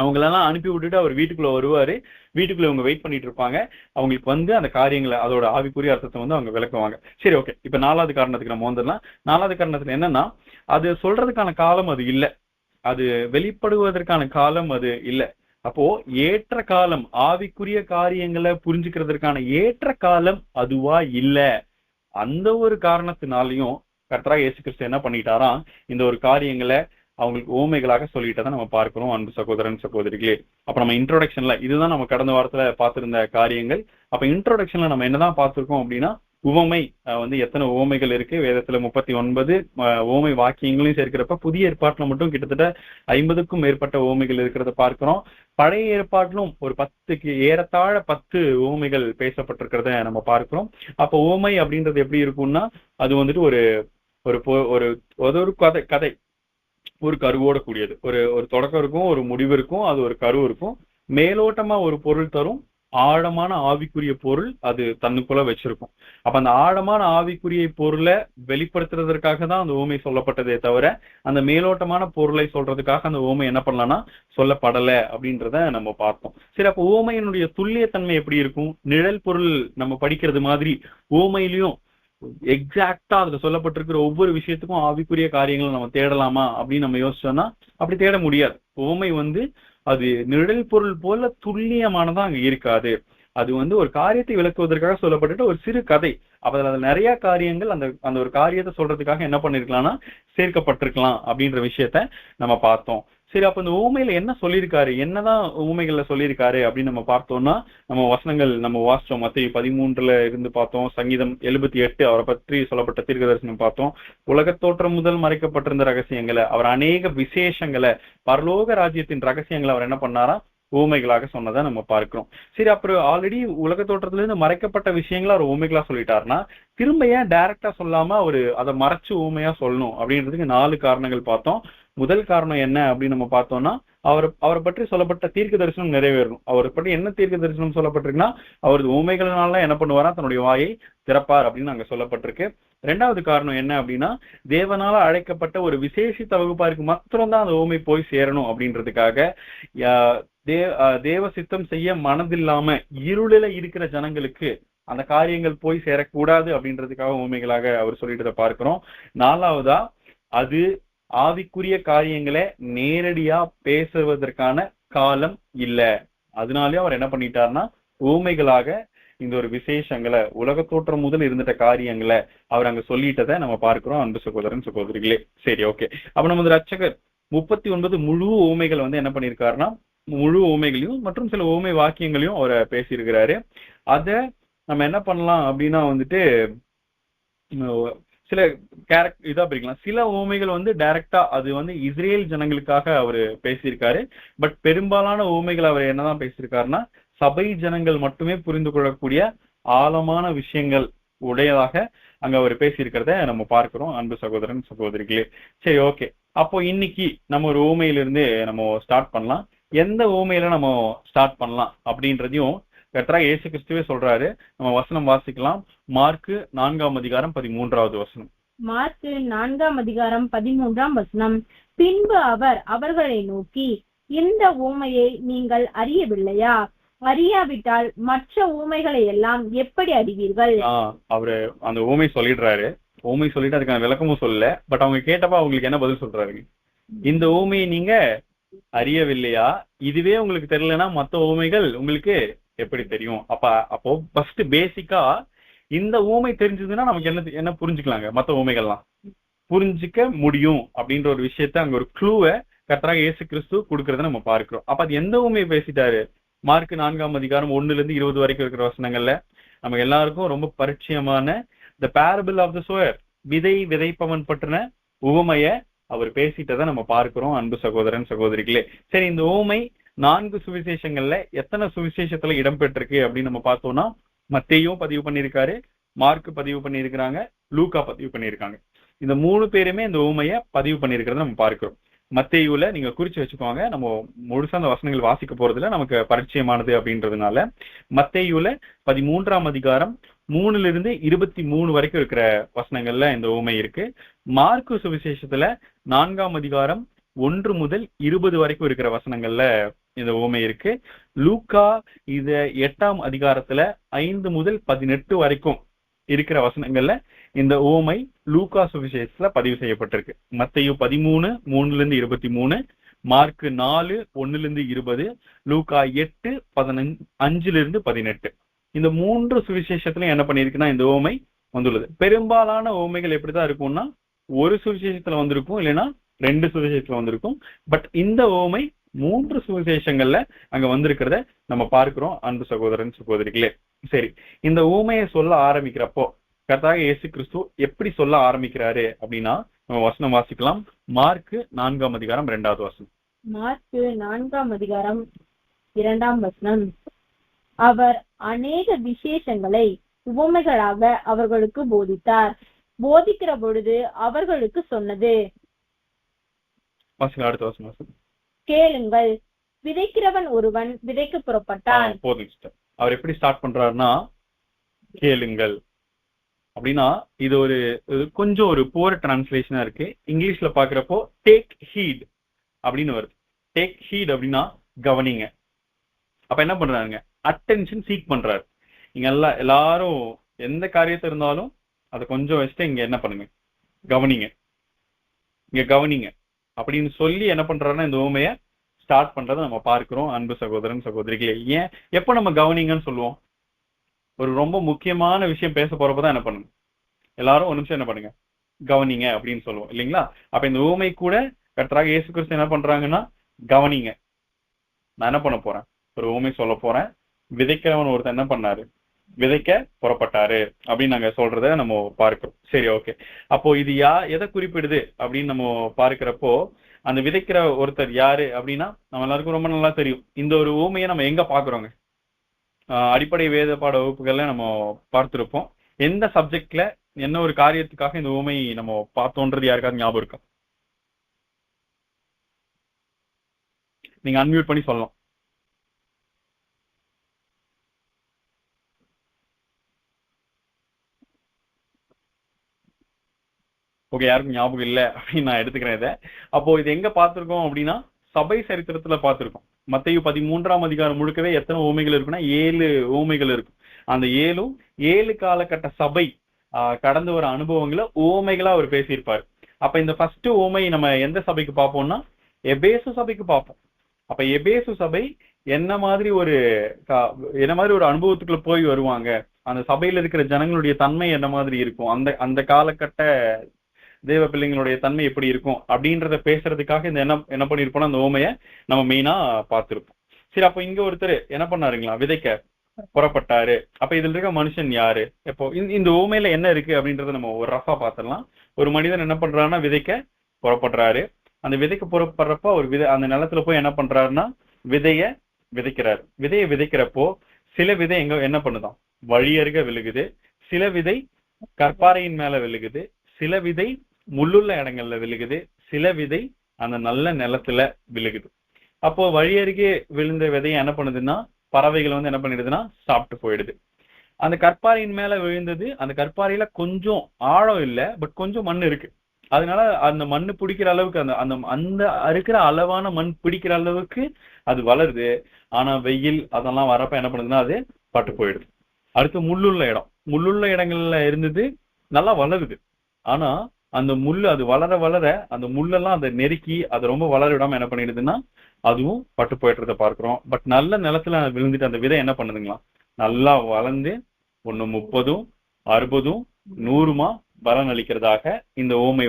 அவங்களெல்லாம் அனுப்பி விட்டுட்டு அவர் வீட்டுக்குள்ள வருவாரு. வீட்டுக்குள்ள இவங்க வெயிட் பண்ணிட்டு இருப்பாங்க. அவங்களுக்கு வந்து அந்த காரியங்களை, அதோட ஆவிக்குரிய அர்த்தத்தை வந்து அவங்க விளக்குவாங்க. சரி, ஓகே. இப்ப 4வது காரணத்துக்கு நம்ம வந்துடலாம். 4வது காரணத்துல என்னன்னா, அது சொல்றதுக்கான காலம் அது இல்ல, அது வெளிப்படுவதற்கான காலம் அது இல்ல. அப்போ ஏற்ற காலம், ஆவிக்குரிய காரியங்களை புரிஞ்சுக்கிறதுக்கான ஏற்ற காலம் அதுவா இல்ல. அந்த ஒரு காரணத்தினாலையும் கர்த்தராகிய இயேசு கிறிஸ்து என்ன பண்ணிட்டாராம், இந்த ஒரு காரியங்களை அவங்களுக்கு ஓமைகளாக சொல்லிட்டதை நம்ம பார்க்கிறோம். அன்பு சகோதரன் சகோதரிகளே, அப்ப நம்ம இன்ட்ரோடக்ஷன்ல இதுதான் நம்ம கடந்த வாரத்துல பார்த்திருந்த காரியங்கள். அப்ப இன்ட்ரோடக்ஷன்ல நம்ம என்னதான் பார்த்திருக்கோம் அப்படின்னா, உவமை வந்து எத்தனை உவமைகள் இருக்கு வேதத்துல, 39 ஓமை வாக்கியங்களையும் சேர்க்கிறப்ப புதிய ஏற்பாட்டுல மட்டும் கிட்டத்தட்ட 50க்கும் மேற்பட்ட ஓமைகள் இருக்கிறத பார்க்கிறோம். பழைய ஏற்பாட்டிலும் ஒரு 10க்கு ஏறத்தாழ 10 ஓமைகள் பேசப்பட்டிருக்கிறத நம்ம பார்க்கிறோம். அப்ப ஓமை அப்படின்றது எப்படி இருக்கும்னா, அது வந்துட்டு ஒரு ஒரு ஒரு கதை, ஒரு கருவோட கூடியது. ஒரு தொடக்கம் இருக்கும், ஒரு முடிவு இருக்கும், அது ஒரு கரு இருக்கும். மேலோட்டமா ஒரு பொருள் தரும், ஆழமான ஆவிக்குரிய பொருள் அது தன்னுக்குள்ள வச்சிருக்கும். அப்ப அந்த ஆழமான ஆவிக்குரிய பொருளை வெளிப்படுத்துறதற்காக தான் அந்த ஓமை சொல்லப்பட்டதே தவிர, அந்த மேலோட்டமான பொருளை சொல்றதுக்காக அந்த ஓமை என்ன பண்ணலாம்னா சொல்லப்படலை அப்படின்றத நம்ம பார்த்தோம். சரி, அப்ப ஓமையினுடைய துல்லியத்தன்மை எப்படி இருக்கும்? நிழல் பொருள் நம்ம படிக்கிறது மாதிரி ஓமையிலையும் எக்ஸாக்டா அதுல சொல்லப்பட்டிருக்கிற ஒவ்வொரு விஷயத்துக்கும் ஆவிக்குரிய காரியங்களை நம்ம தேடலாமா அப்படின்னு நம்ம யோசிச்சோம்னா அப்படி தேட முடியாது. உவமை வந்து அது நிழல் பொருள் போல துல்லியமானதா அங்க இருக்காது. அது வந்து ஒரு காரியத்தை விளக்குவதற்காக சொல்லப்பட்டுட்டு ஒரு சிறு கதை. அப்ப அதுல நிறைய காரியங்கள் அந்த அந்த ஒரு காரியத்தை சொல்றதுக்காக என்ன பண்ணிருக்கலாம்னா சேர்க்கப்பட்டிருக்கலாம் அப்படின்ற விஷயத்த நம்ம பார்த்தோம். சரி, அப்ப இந்த ஊமையில என்ன சொல்லியிருக்காரு, என்னதான் ஊமைகள்ல சொல்லியிருக்காரு அப்படின்னு நம்ம பார்த்தோம்னா, நம்ம வசனங்கள் நம்ம வாசிச்சோம். மத்தேயு 13 இருந்து பார்த்தோம், சங்கீதம் 78 அவரை பற்றி சொல்லப்பட்ட தீர்க்க தரிசனம் பார்த்தோம். உலகத் தோற்றம் முதல் மறைக்கப்பட்டிருந்த ரகசியங்களை, அவர் அநேக விசேஷங்களை, பரலோக ராஜ்யத்தின் ரகசியங்களை அவர் என்ன பண்ணாரா ஊமைகளாக சொன்னதை நம்ம பார்க்கிறோம். சரி, அப்புறம் ஆல்ரெடி உலக தோற்றத்துல இருந்து மறைக்கப்பட்ட விஷயங்களா அவர் ஊமைகளா சொல்லிட்டாருன்னா திரும்ப ஏன் டைரக்டா சொல்லாம அவரு அதை மறைச்சு ஊமையா சொல்லணும் அப்படின்றதுக்கு 4 காரணங்கள் பார்த்தோம். முதல் காரணம் என்ன அப்படின்னு நம்ம பார்த்தோம்னா, அவரை பற்றி சொல்லப்பட்ட தீர்க்க தரிசனம் நிறைவேறணும். அவரை பற்றி என்ன தீர்க்க தரிசனம் சொல்லப்பட்டிருக்குன்னா, அவரது ஊமைகள்னால என்ன பண்ணுவாரா தன்னுடைய வாயை திறப்பார் அப்படின்னு அங்க சொல்லப்பட்டிருக்கு. 2வது காரணம் என்ன அப்படின்னா, தேவனால அழைக்கப்பட்ட ஒரு விசேஷித்த வகுப்பாருக்கு மாத்திரம்தான் அந்த ஊமை போய் சேரணும் அப்படின்றதுக்காக, தேவ சித்தம் செய்ய மனதில்லாம இருளில இருக்கிற ஜனங்களுக்கு அந்த காரியங்கள் போய் சேரக்கூடாது அப்படின்றதுக்காக ஊமைகளாக அவர் சொல்லிட்டு பார்க்கிறோம். 4வதா, அது ஆவிக்குரிய காரியங்களை நேரடியா பேசுவதற்கான காலம் இல்ல. அதனாலே அவர் என்ன பண்ணிட்டார்னா ஊமைகளாக இந்த ஒரு விசேஷங்களை, உலக தோற்றம் முதல் இருந்துட்ட காரியங்களை அவர் அங்க சொல்லிட்டதை நம்ம பார்க்கிறோம். அன்பு சகோதரன் சகோதரிகளே, சரி, ஓகே. அப்ப நம்ம ரட்சகர் 39 முழு ஊமைகள் வந்து என்ன பண்ணிருக்காருன்னா, முழு ஊமைகளையும் மற்றும் சில ஊமை வாக்கியங்களையும் அவரை பேசியிருக்கிறாரு. அத நம்ம என்ன பண்ணலாம் அப்படின்னா வந்துட்டு சில இதா பிரிக்கலாம். சில ஊமைகள் வந்து டைரக்டா அது வந்து இஸ்ரேல் ஜனங்களுக்காக அவர் பேசியிருக்காரு. பட் பெரும்பாலான ஊமைகள் அவர் என்னதான் பேசியிருக்காருன்னா, சபை ஜனங்கள் மட்டுமே புரிந்து கொள்ளக்கூடிய ஆழமான விஷயங்கள் உடையதாக அங்க அவர் பேசியிருக்கிறத நம்ம பார்க்கிறோம். அன்பு சகோதரன் சகோதரிகளே, சரி, ஓகே. அப்போ இன்னைக்கு நம்ம ஒரு ஊமையிலிருந்து நம்ம ஸ்டார்ட் பண்ணலாம். எந்த ஊமையில நம்ம ஸ்டார்ட் பண்ணலாம் அப்படின்றதையும் கர்த்தராகிய இயேசு கிறிஸ்துவே சொல்றாரு. நம்ம வசனம் வாசிக்கலாம். மார்க் 4ஆம் அதிகாரம் 13வது வசனம். மார்க் 4ஆம் அதிகாரம் 13ஆம் வசனம். பின்பு அவர் அவர்களை நோக்கி, இந்த ஊமையை நீங்கள் அறியவில்லையா? அறியாவிட்டால் மற்ற ஊமைகளை எல்லாம் எப்படி அறிவீர்கள்? அவரு அந்த ஊமை சொல்லிடுறாரு. ஊமை சொல்லிட்டு அதுக்கான விளக்கமும் சொல்லல. பட் அவங்க கேட்டப்ப அவங்களுக்கு என்ன பதில் சொல்றாரு? இந்த ஊமையை நீங்க அறியவில்லையா? இதுவே உங்களுக்கு தெரியலன்னா மற்ற ஊமைகள் உங்களுக்கு எப்படி தெரியும்? அப்போ ஃபர்ஸ்ட் பேசிக்கா இந்த ஊமை தெரிஞ்சதுன்னா நமக்கு என்ன புரிஞ்சுக்கலாங்க, மற்ற ஊமைகள்லாம் புரிஞ்சுக்க முடியும் அப்படின்ற ஒரு விஷயத்த அங்க ஒரு க்ளூவை கர்த்தராகிய இயேசு கிறிஸ்து கொடுக்கறத நம்ம பார்க்கிறோம். அப்ப அது எந்த ஊமையை பேசிட்டாரு? மார்க் 4ஆம் அதிகாரம் 1-20 வரைக்கும் இருக்கிற வசனங்கள்ல நமக்கு எல்லாருக்கும் ரொம்ப பரிச்சயமான the parable of the sower, விதை விதைப்பவன் பற்றின உவமைய அவர் பேசிட்டதை நம்ம பார்க்கிறோம் அன்பு சகோதரன் சகோதரிகளே. சரி, இந்த உவமை 4 சுவிசேஷங்கள்ல எத்தனை சுவிசேஷத்துல இடம்பெற்றிருக்கு அப்படின்னு நம்ம பார்த்தோம்னா, மத்தேயும் பதிவு பண்ணியிருக்காரு, மார்க் பதிவு பண்ணியிருக்கிறாங்க, லூக்கா பதிவு பண்ணியிருக்காங்க. இந்த 3 பேருமே இந்த உவமைய பதிவு பண்ணியிருக்கிறத நம்ம பார்க்கிறோம். மத்தேயுல நீங்க குறிச்சு வச்சுக்கோங்க, நம்ம முழுசா அந்த வசனங்கள் வாசிக்க போறதுல நமக்கு பரிச்சயமானது அப்படின்றதுனால மத்தேயுல 13ஆம் அதிகாரம் 3-23 வரைக்கும் இருக்கிற வசனங்கள்ல இந்த உவமை இருக்கு. மார்க்கு சுவிசேஷத்துல 4ஆம் அதிகாரம் 1-20 வரைக்கும் இருக்கிற வசனங்கள்ல இந்த உவமை இருக்கு. லூக்கா இத 8ஆம் அதிகாரத்துல 5-18 வரைக்கும் இருக்கிற வசனங்கள்ல இந்த உவமை லூக்கா சுவிசேஷத்துல பதிவு செய்யப்பட்டிருக்கு. மத்தேயு 13:3-23, மார்க் 4:1-20, லூக்கா 8:5-18. இந்த 3 சுவிசேஷத்திலும் என்ன பண்ணிருக்குன்னா இந்த உவமை வந்துள்ளது. பெரும்பாலான உவமைகள் எப்படிதான் இருக்கும்னா, ஒரு சுவிசேஷத்துல வந்திருக்கும், இல்லைன்னா 2 சுவிசேஷத்துல வந்திருக்கும். பட் இந்த உவமை 3 சுவிசேஷங்கள்ல அங்க வந்திருக்கிறத நம்ம பார்க்கிறோம் அன்பு சகோதரன் சகோதரிகளே. சரி, இந்த உவமையை சொல்ல ஆரம்பிக்கிறப்போ கர்த்தராகிய இயேசு கிறிஸ்து எப்படி சொல்ல ஆரம்பிக்கிறாரு அப்படின்னா, நம்ம வசனம் வாசிக்கலாம். மார்க் 4ஆம் அதிகாரம் 2வது வசனம். மார்க் 4ஆம் அதிகாரம் 2ஆம் வசனம். அவர் அநேக விசேஷங்களை உவமைகளாக அவர்களுக்கு போதித்தார். போதிக்கிற பொழுது அவர்களுக்கு சொன்னது, அடுத்த வசனம். கேளுங்கள், விதைக்கிறவன் ஒருவன் விதைக்க புறப்பட்டான். போதும். அவர் எப்படி ஸ்டார்ட் பண்றாருன்னா, கேளுங்கள் அப்படின்னா, இது ஒரு கொஞ்சம் ஒரு புவர் டிரான்ஸ்லேஷனா இருக்கு. இங்கிலீஷ்ல பாக்குறப்போ டேக் ஹீட் அப்படின்னு வருது. டேக் ஹீட் அப்படின்னா கவனிங்க. அப்ப என்ன பண்றாங்க, அட்டென்ஷன் சீக் பண்றாரு. இங்க எல்லாரும் எந்த காரியத்தை இருந்தாலும் அதை கொஞ்சம் வச்சுட்டு இங்க என்ன பண்ணுங்க, கவனிங்க, இங்க கவனிங்க அப்படின்னு சொல்லி என்ன பண்றாருன்னா இந்த உவமைய ஸ்டார்ட் பண்றதை நம்ம பார்க்கிறோம் அன்பு சகோதரன் சகோதரிகளே. ஏன் எப்ப நம்ம கவனிங்கன்னு சொல்லுவோம்? ஒரு ரொம்ப முக்கியமான விஷயம் பேச போறப்பதான் என்ன பண்ணுங்க, எல்லாரும் ஒரு நிமிஷம் என்ன பண்ணுங்க, கவனிங்க அப்படின்னு சொல்லுவோம் இல்லைங்களா? அப்ப இந்த உவமை கூட கர்த்தராகிய இயேசு கிறிஸ்து என்ன பண்றாங்கன்னா, கவனிங்க, நான் என்ன பண்ண போறேன், ஒரு உவமை சொல்ல போறேன். விதைக்கிறவன் ஒருத்தர் என்ன பண்ணாரு, விதைக்க புறப்பட்டாரு அப்படின்னு நாங்க சொல்றத நம்ம பார்க்கிறோம். சரி, ஓகே. அப்போ இது எதை குறிப்பிடுது அப்படின்னு நம்ம பார்க்கிறப்போ, அந்த விதைக்கிற ஒருத்தர் யாரு அப்படின்னா நம்ம எல்லாருக்கும் ரொம்ப நல்லா தெரியும். இந்த ஒரு உவமையை நம்ம எங்க பாக்குறோங்க, அடிப்படை வேத பாட வகுப்புகள்ல நம்ம பார்த்திருப்போம். எந்த சப்ஜெக்ட்ல என்ன ஒரு காரியத்துக்காக இந்த உவமை நம்ம பார்த்தோன்றது யாருக்காவது ஞாபகம் இருக்கா? நீங்க அன்மியூட் பண்ணி சொல்லலாம். ஓகே, யாருக்கும் ஞாபகம் இல்லை அப்படின்னு நான் எடுத்துக்கிறேன் இதை. அப்போ இது எங்க பார்த்திருக்கோம் அப்படின்னா, சபை சரித்திரத்துல பார்த்திருக்கோம். மத்தேயு 13ஆம் அதிகாரம் முழுக்கவே எத்தனை உவமைகள் இருக்குன்னா 7 உவமைகள் இருக்கும். அந்த 7 காலகட்ட சபை கடந்து வர அனுபவங்களை உவமைகளா அவர் பேசியிருப்பார். அப்ப இந்த ஃபர்ஸ்ட் உவமை நம்ம எந்த சபைக்கு பார்ப்போம்னா, எபேசு சபைக்கு பார்ப்போம். அப்ப எபேசு சபை என்ன மாதிரி ஒரு அனுபவத்துக்குள்ள போய் வருவாங்க, அந்த சபையில இருக்கிற ஜனங்களுடைய தன்மை என்ன மாதிரி இருக்கும், அந்த காலகட்ட தேவ பிள்ளைங்களுடைய தன்மை எப்படி இருக்கும் அப்படின்றத பேசுறதுக்காக இந்த என்ன பண்ணிருப்போம்னா அந்த உவமையை நம்ம மெயினா பார்த்திருப்போம். சரி, அப்ப இங்க ஒருத்தர் என்ன பண்ணாருங்களா, விதைக்க புறப்பட்டாரு. அப்ப இதுல இருக்க மனுஷன் யாரு? இப்போ இந்த உவமையில என்ன இருக்கு அப்படின்றத நம்ம ஒரு ரஃபா பார்த்துடலாம். ஒரு மனிதன் என்ன பண்றாருன்னா விதைக்க புறப்படுறாரு. அந்த விதைக்க புறப்படுறப்போ ஒரு அந்த நிலத்துல போய் என்ன பண்றாருன்னா விதைய விதைக்கிறாரு. விதையை விதைக்கிறப்போ சில விதை என்ன பண்ணுதான், வழியருக விழுகுது. சில விதை கற்பாறையின் மேல விழுகுது. சில விதை முள்ளுள்ள இடங்கள்ல விழுகுது. சில விதை அந்த நல்ல நிலத்துல விழுகுது. அப்போ வழியருகே விழுந்த விதையை என்ன பண்ணுதுன்னா பறவைகள் என்ன பண்ணிடுதுன்னா சாப்பிட்டு போயிடுது. அந்த கற்பாறையின் மேல விழுந்தது, அந்த கற்பாறையில கொஞ்சம் ஆழம் இல்லை, பட் கொஞ்சம் மண் இருக்கு. அதனால அந்த மண்ணு பிடிக்கிற அளவுக்கு அந்த இருக்கிற அளவான மண் பிடிக்கிற அளவுக்கு அது வளருது. ஆனா வெயில் அதெல்லாம் வரப்ப என்ன பண்ணுதுன்னா அது பட்டு போயிடுது. அடுத்து முள்ளுள்ள இடங்கள்ல இருந்தது நல்லா வளருது. ஆனா அந்த முள்ளு அது வளர வளர அந்த முள்ளெல்லாம் அதை நெருக்கி அதை ரொம்ப வளர விடாம என்ன பண்ணிடுதுன்னா அதுவும் பட்டு போயிடுறத பார்க்கிறோம். பட் நல்ல நிலத்துல விழுந்துட்டு அந்த விதை என்ன பண்ணுதுங்களா, நல்லா வளர்ந்து 30, 60, 100 பலன் அளிக்கிறதாக இந்த உவமை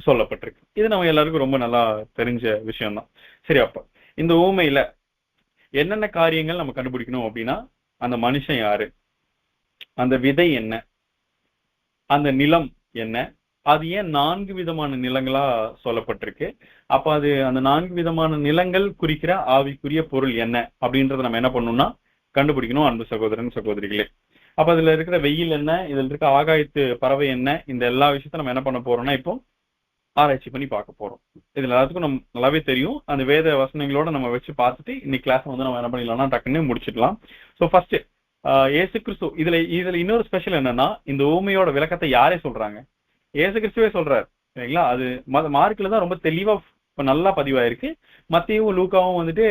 சொல்லப்பட்டிருக்கு. இது நம்ம எல்லாருக்கும் ரொம்ப நல்லா தெரிஞ்ச விஷயம்தான். சரி, அப்ப இந்த உவமையில என்னென்ன காரியங்கள் நம்ம கண்டுபிடிக்கணும் அப்படின்னா, அந்த மனுஷன் யாரு, அந்த விதை என்ன, அந்த நிலம் என்ன, அது ஏன் 4 விதமான நிலங்களா சொல்லப்பட்டிருக்கு, அப்ப அது அந்த 4 விதமான நிலங்கள் குறிக்கிற ஆவிக்குரிய பொருள் என்ன அப்படின்றத நம்ம என்ன பண்ணணும்னா கண்டுபிடிக்கணும் அன்பு சகோதரன் சகோதரிகளே. அப்ப அதுல இருக்கிற வெயில் என்ன, இதுல இருக்க ஆகாயத்து பறவை என்ன, இந்த எல்லா விஷயத்த நம்ம என்ன பண்ண போறோம்னா இப்போ ஆராய்ச்சி பண்ணி பார்க்க போறோம். இதுல எல்லாத்துக்கும் நம்ம நல்லாவே தெரியும். அந்த வேத வசனங்களோட நம்ம வச்சு பார்த்துட்டு இன்னைக்கு கிளாஸ் வந்து நம்ம என்ன பண்ணிடலாம்னா டக்குன்னு முடிச்சிடலாம். ஸோ ஃபர்ஸ்ட் இயேசு கிறிஸ்து இதுல இன்னொரு ஸ்பெஷல் என்னன்னா, இந்த ஊமையோட விளக்கத்தை யாரே சொல்றாங்க, இயேசு கிறிஸ்துவே சொல்றாரு சரிங்களா. அது மார்க்ல தான் ரொம்ப தெளிவா நல்லா பதிவாயிருக்கு. மத்தேயும் லூக்காவும் வந்துட்டு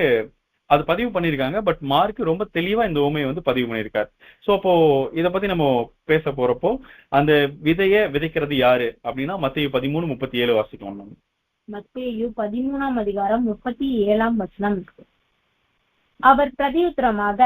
அது பதிவு பண்ணியிருக்காங்க. பட் மார்க் ரொம்ப தெளிவா இந்த ஊமையை வந்து பதிவு பண்ணியிருக்காரு. சோ அப்போ இத பத்தி நம்ம பேச போறப்போ, அந்த விதைய விதைக்கிறது யாரு அப்படின்னா மத்தேயு 13:37 வாசிக்கலாம் நம்ம. மத்தேயு 13:37 அவர் பிரதியுத்தரமாக,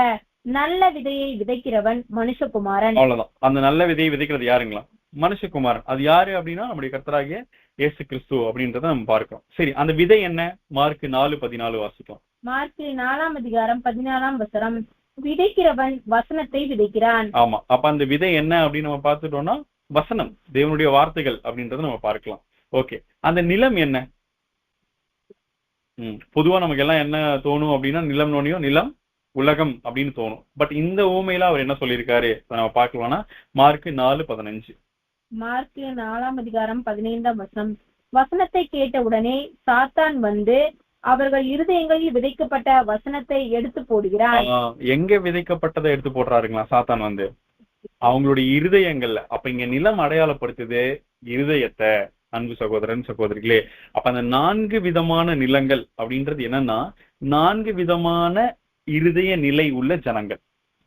நல்ல விதையை விதைக்கிறவன் மனுஷகுமாரன். அவ்வளவுதான். அந்த நல்ல விதையை விதைக்கிறது யாருங்களா? மனுஷகுமாரன். அது யாரு அப்படின்னா நம்முடைய கர்த்தராகிய இயேசு கிறிஸ்து அப்படின்றத நம்ம பார்க்கிறோம். சரி, அந்த விதை என்ன? மார்க் 4:14 வாசிக்கலாம். மார்க் 4:14 விதைக்கிறவன் வசனத்தை விதைக்கிறான். ஆமா, அப்ப அந்த விதை என்ன அப்படின்னு நம்ம பார்த்துட்டோம்னா வசனம், தேவனுடைய வார்த்தைகள் அப்படின்றத நம்ம பார்க்கலாம். ஓகே, அந்த நிலம் என்ன? பொதுவா நமக்கு எல்லாம் என்ன தோணும் அப்படின்னா, நிலம் நோனியும் நிலம் உலகம் அப்படின்னு தோணும். பட் இந்த ஊமையில அவர் என்ன சொல்லியிருக்காரு நம்ம பார்க்கலாம்னா மார்க் 4:15. மார்க் 4:15 வசனத்தை கேட்ட உடனே சாத்தான் வந்து அவர்கள் இருதயங்களில் விதைக்கப்பட்ட வசனத்தை எடுத்து போடுகிறார். எங்க விதைக்கப்பட்டதை எடுத்து போடுறாருங்களா சாத்தான் வந்து? அவங்களுடைய இருதயங்கள்ல. அப்ப இங்க நிலம் அடையாளப்படுத்துது இருதயத்தை அன்பு சகோதரன் சகோதரிகளே. அப்ப அந்த 4 விதமான நிலங்கள் அப்படின்றது என்னன்னா 4 விதமான இருதய நிலை உள்ள ஜனங்கள்,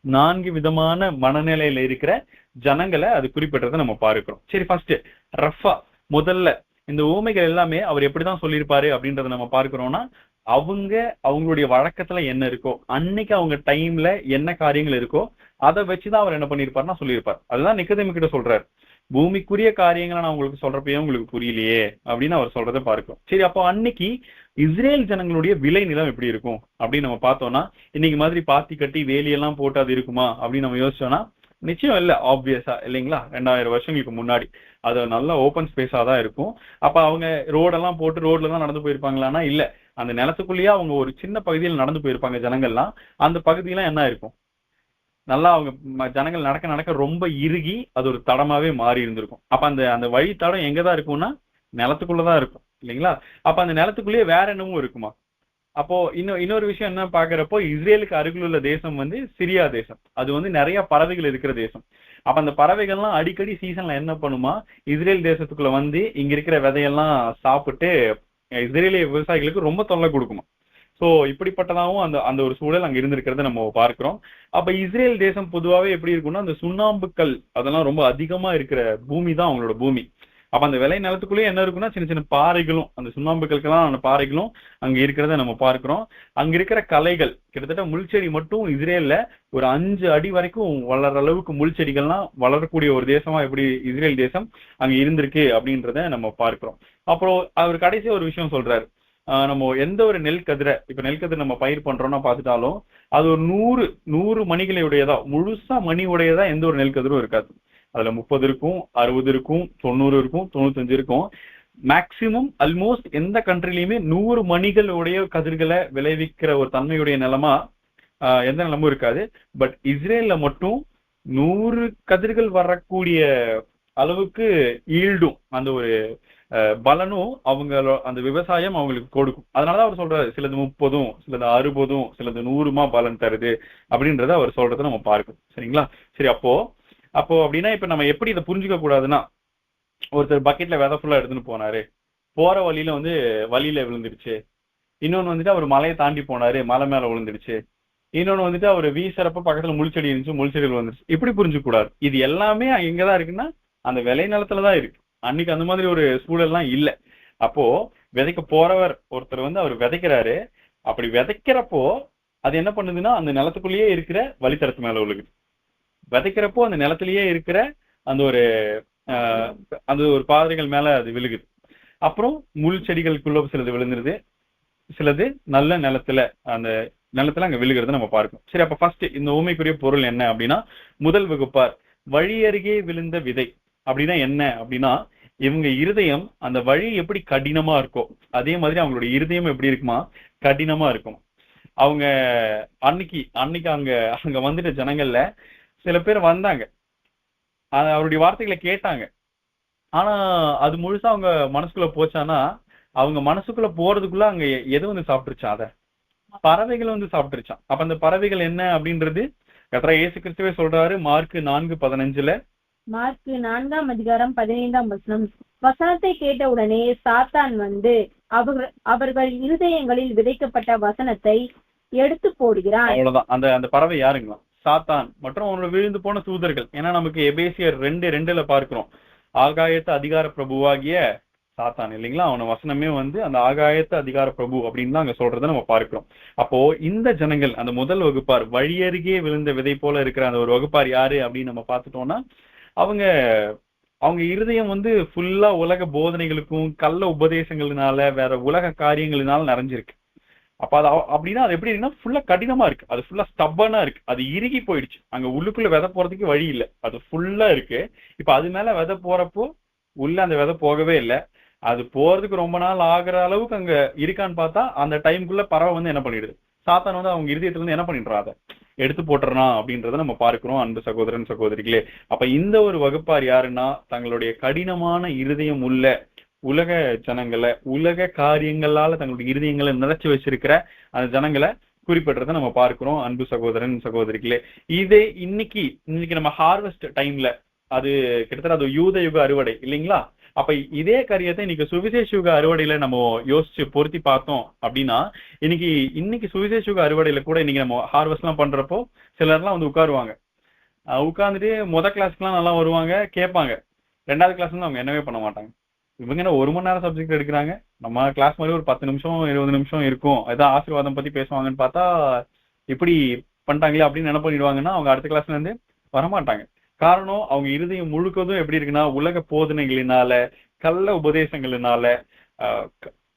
4 விதமான மனநிலையில இருக்கிற ஜனங்களை அது குறிப்பிட்டதை நம்ம பார்க்கிறோம். சரி, ஃபர்ஸ்ட் ரஃபா முதல்ல இந்த ஊமைகள் எல்லாமே அவர் எப்படிதான் சொல்லியிருப்பாரு அப்படின்றத நம்ம பார்க்கிறோம்னா, அவங்களுடைய வழக்கத்துல என்ன இருக்கோ, அன்னைக்கு அவங்க டைம்ல என்ன காரியங்கள் இருக்கோ அதை வச்சுதான் அவர் என்ன பண்ணிருப்பாருன்னா சொல்லியிருப்பார். அதுதான் நிக்கதேமு கிட்ட சொல்றாரு, பூமிக்குரிய காரியங்களை நான் உங்களுக்கு சொல்றப்பயே உங்களுக்கு புரியலையே அப்படின்னு அவர் சொல்றதை பார்க்கிறோம். சரி, அப்போ அன்னைக்கு இஸ்ரேல் ஜனங்களுடைய விளை நிலம் எப்படி இருக்கும் அப்படின்னு நம்ம பார்த்தோம்னா, இன்னைக்கு மாதிரி பாத்தி கட்டி வேலியெல்லாம் போட்டு அது இருக்குமா அப்படின்னு நம்ம யோசிச்சோம்னா நிச்சயம் இல்ல, ஆப்வியஸா இல்லைங்களா. 2000 வருஷங்களுக்கு முன்னாடி அது நல்ல ஓப்பன் ஸ்பேஸா தான் இருக்கும். அப்ப அவங்க ரோடெல்லாம் போட்டு ரோட்ல தான் நடந்து போயிருப்பாங்களான்னா இல்ல, அந்த நிலத்துக்குள்ளேயே அவங்க ஒரு சின்ன பகுதியில் நடந்து போயிருப்பாங்க ஜனங்கள்லாம். அந்த பகுதியெல்லாம் என்ன இருக்கும், நல்லா அவங்க ஜனங்கள் நடக்க நடக்க ரொம்ப இறுகி அது ஒரு தடமாவே மாறி இருந்திருக்கும். அப்ப அந்த வழி தடம் எங்கதான் இருக்கும்னா நிலத்துக்குள்ளதான் இருக்கும் இல்லைங்களா. அப்ப அந்த நிலத்துக்குள்ளேயே வேற என்னவும் இருக்குமா? அப்போ இன்னொரு விஷயம் என்ன பாக்குறப்போ, இஸ்ரேலுக்கு அருகில் உள்ள தேசம் வந்து சிரியா தேசம். அது வந்து நிறைய பறவைகள் இருக்கிற தேசம். அப்ப அந்த பறவைகள்லாம் அடிக்கடி சீசன்ல என்ன பண்ணுமா, இஸ்ரேல் தேசத்துக்குள்ள வந்து இங்க இருக்கிற விதையெல்லாம் சாப்பிட்டு இஸ்ரேலிய விவசாயிகளுக்கு ரொம்ப தொல்லை கொடுக்குமா. சோ இப்படிப்பட்டதாகவும் அந்த ஒரு சூழல் அங்க இருந்திருக்கிறத நம்ம பார்க்கிறோம். அப்ப இஸ்ரேல் தேசம் பொதுவாவே எப்படி இருக்கும்னா, அந்த சுண்ணாம்புக்கல் அதெல்லாம் ரொம்ப அதிகமா இருக்கிற பூமி தான் அவங்களோட பூமி. அப்ப அந்த விளை நிலத்துக்குள்ளேயே என்ன இருக்குன்னா சின்ன சின்ன பாறைகளும், அந்த சுண்ணாம்புக்கெல்லாம் அந்த பாறைகளும் அங்க இருக்கிறத நம்ம பார்க்கிறோம். அங்க இருக்கிற கலைகள் கிட்டத்தட்ட முள்செடி மட்டும் இஸ்ரேல்ல ஒரு 5 அடி வரைக்கும் வளர்ற அளவுக்கு முள்செடிகள்லாம் வளரக்கூடிய ஒரு தேசமா எப்படி இஸ்ரேல் தேசம் அங்க இருந்திருக்கு அப்படின்றத நம்ம பார்க்கிறோம். அப்புறம் அவர் கடைசி ஒரு விஷயம் சொல்றாரு, நம்ம எந்த ஒரு நெல்கதிரை, இப்ப நெல்கதிரை நம்ம பயிர் பண்றோம்னா பார்த்துட்டாலும் அது ஒரு 100 மணிகளை உடையதா, முழுசா மணி உடையதா எந்த ஒரு நெல்கதிரும் இருக்காது. அதுல 30 இருக்கும், 60 இருக்கும், 90 இருக்கும், 95 இருக்கும். மேக்சிமம் ஆல்மோஸ்ட் எந்த கண்ட்ரிலையுமே 100 மணிகளுடைய கதிர்களை விளைவிக்கிற ஒரு தன்மையுடைய நிலமா எந்த நிலமும் இருக்காது. பட் இஸ்ரேல்ல மட்டும் 100 கதிர்கள் வரக்கூடிய அளவுக்கு ஈல்டும் அந்த ஒரு பலனும் அவங்க அந்த விவசாயம் அவங்களுக்கு கொடுக்கும். அதனாலதான் அவர் சொல்றாரு, சிலது 30, சிலது 60, சிலது 100 பலன் தருது அப்படின்றத அவர் சொல்றதை நம்ம பார்க்கணும். சரிங்களா. சரி, அப்போ அப்படின்னா இப்ப நம்ம எப்படி இதை புரிஞ்சுக்க கூடாதுன்னா, ஒருத்தர் பக்கெட்ல விதை ஃபுல்லா எடுத்துன்னு போனாரு, போற வழியில வந்து வழியில விழுந்துருச்சு. இன்னொன்னு வந்துட்டு அவர் மலையை தாண்டி போனாரு, மலை மேல விழுந்துருச்சு. இன்னொன்னு வந்துட்டு அவர் வீசறப்ப பக்கத்துல முள்செடி இருந்துச்சு, முள்செடிகள் விழுந்துருச்சு. இப்படி புரிஞ்சுக்க கூடாது. இது எல்லாமே எங்கதான் இருக்குன்னா அந்த விளை நிலத்துலதான் இருக்கு. அன்னைக்கு அந்த மாதிரி ஒரு சூழல்லாம் இல்ல. அப்போ விதைக்க போறவர் ஒருத்தர் வந்து அவர் விதைக்கிறாரு. அப்படி விதைக்கிறப்போ அது என்ன பண்ணுதுன்னா அந்த நிலத்துக்குள்ளேயே இருக்கிற வழித்தடத்து மேல விழுகுது. விதைக்கிறப்போ அந்த நிலத்திலேயே இருக்கிற அந்த ஒரு பாதைகள் மேல அது விழுகுது. அப்புறம் முள் செடிகளுக்குள்ள சிலது விழுந்துருது, சிலது நல்ல நிலத்துல அந்த நிலத்துல அங்க விழுகிறத நம்ம பார்க்கணும். சரி, அப்ப ஃபர்ஸ்ட் இந்த ஊமைக்குரிய பொருள் என்ன அப்படின்னா, முதல் வகுப்பார் வழி அருகே விழுந்த விதை அப்படின்னா என்ன அப்படின்னா, இவங்க இருதயம் அந்த வழி எப்படி கடினமா இருக்கோ அதே மாதிரி அவங்களுடைய இருதயம் எப்படி இருக்குமா, கடினமா இருக்கும். அவங்க அன்னைக்கு அன்னைக்கு அங்க அங்க வந்துட்ட ஜனங்கள்ல சில பேர் வந்தாங்க, அவருடைய வார்த்தைகளை கேட்டாங்க. ஆனா அது முழுசா அவங்க மனசுக்குள்ள போச்சானா, அவங்க மனசுக்குள்ள போறதுக்குள்ள அங்க எது வந்து சாப்பிட்டுருச்சா, அத பறவைகள் வந்து சாப்பிட்டுருச்சான். அப்ப அந்த பறவைகள் என்ன அப்படின்றது கர்த்தர் இயேசு கிறிஸ்துவே சொல்றாரு மார்க் 4:15. மார்க் 4:15 வசனத்தை கேட்ட உடனே சாத்தான் வந்து அவர்கள் இருதயங்களில் விதைக்கப்பட்ட வசனத்தை எடுத்து போடுகிறான். அவ்வளவுதான். அந்த அந்த பறவை யாருங்களா? சாத்தான் மற்றும் அவனோட விழுந்து போன தூதர்கள். ஏன்னா நமக்கு எபேசியர் 2:2 பார்க்கிறோம், ஆகாயத்து அதிகார பிரபுவாகிய சாத்தான் இல்லைங்களா, அவன வசனமே வந்து அந்த ஆகாயத்து அதிகார பிரபு அப்படின்னு தான் அங்க சொல்றதை நம்ம பார்க்கிறோம். அப்போ இந்த ஜனங்கள் அந்த முதல் வகுப்பார் வழியருகே விழுந்த விதை போல இருக்கிற அந்த ஒரு வகுப்பார் யாரு அப்படின்னு நம்ம பார்த்துட்டோம்னா, அவங்க அவங்க இருதயம் வந்து ஃபுல்லா உலக போதனைகளுக்கும் கள்ள உபதேசங்களினால வேற உலக காரியங்களினால நிறைஞ்சிருக்கு. அப்ப அது அப்படின்னா அது எப்படி இருக்குன்னா ஃபுல்லா கடினமா இருக்கு, அது ஃபுல்லா ஸ்டப்பனா இருக்கு, அது இறுகி போயிடுச்சு. அங்க உள்ளுக்குள்ள விதை போறதுக்கு வழி இல்லை, அது ஃபுல்லா இருக்கு. இப்ப அது மேல விதை போறப்போ உள்ள அந்த விதை போகவே இல்லை. அது போறதுக்கு ரொம்ப நாள் ஆகுற அளவுக்கு அங்க இருக்கான்னு பார்த்தா அந்த டைமுக்குள்ள பறவை வந்து என்ன பண்ணிடுது, சாத்தான் வந்து அவங்க இருதயத்துல இருந்து என்ன பண்ணிடுறா, அதை எடுத்து போட்டுறான் அப்படின்றத நம்ம பார்க்கிறோம் அன்பு சகோதரன் சகோதரிகளே. அப்ப இந்த ஒரு வகுப்பார் யாருன்னா, தங்களுடைய கடினமான இருதயம் உள்ள உலக ஜனங்களை உலக காரியங்களால தங்களுடைய இருதயங்களை நிறைச்சு வச்சிருக்கிற அந்த ஜனங்களை குறிப்பிடுறத நம்ம பார்க்கிறோம் அன்பு சகோதரன் சகோதரிகளே. இதே இன்னைக்கு நம்ம ஹார்வெஸ்ட் டைம்ல, அது கிட்டத்தட்ட அது யூத யுக அறுவடை இல்லைங்களா. அப்ப இதே காரியத்தை இன்னைக்கு சுவிசேஷ யுக அறுவடையில நம்ம யோசிச்சு பொருத்தி பார்த்தோம் அப்படின்னா, இன்னைக்கு சுவிசேஷ யுக அறுவடையில கூட இன்னைக்கு நம்ம ஹார்வெஸ்ட் எல்லாம் பண்றப்போ சிலர்லாம் வந்து உட்காருவாங்க, உட்கார்ந்துட்டு கிளாஸ்க்கு எல்லாம் நல்லா வருவாங்க, கேட்பாங்க. 2வது கிளாஸ் வந்து அவங்க என்னவே பண்ண மாட்டாங்க. இவங்க என்ன 1 மணி நேரம் சப்ஜெக்ட் எடுக்கிறாங்க, நம்ம கிளாஸ் மாதிரி ஒரு 10 நிமிஷம் 20 நிமிஷம் இருக்கும், ஏதாவது ஆசீர்வாதம் பத்தி பேசுவாங்கன்னு பார்த்தா இப்படி பண்ணிட்டாங்களே அப்படின்னு என்ன பண்ணிடுவாங்கன்னா அவங்க அடுத்த கிளாஸ்ல இருந்து வரமாட்டாங்க. காரணம் அவங்க இருதயம் முழுக்கதும் எப்படி இருக்குன்னா உலக போதனைகளினால கள்ள உபதேசங்களினால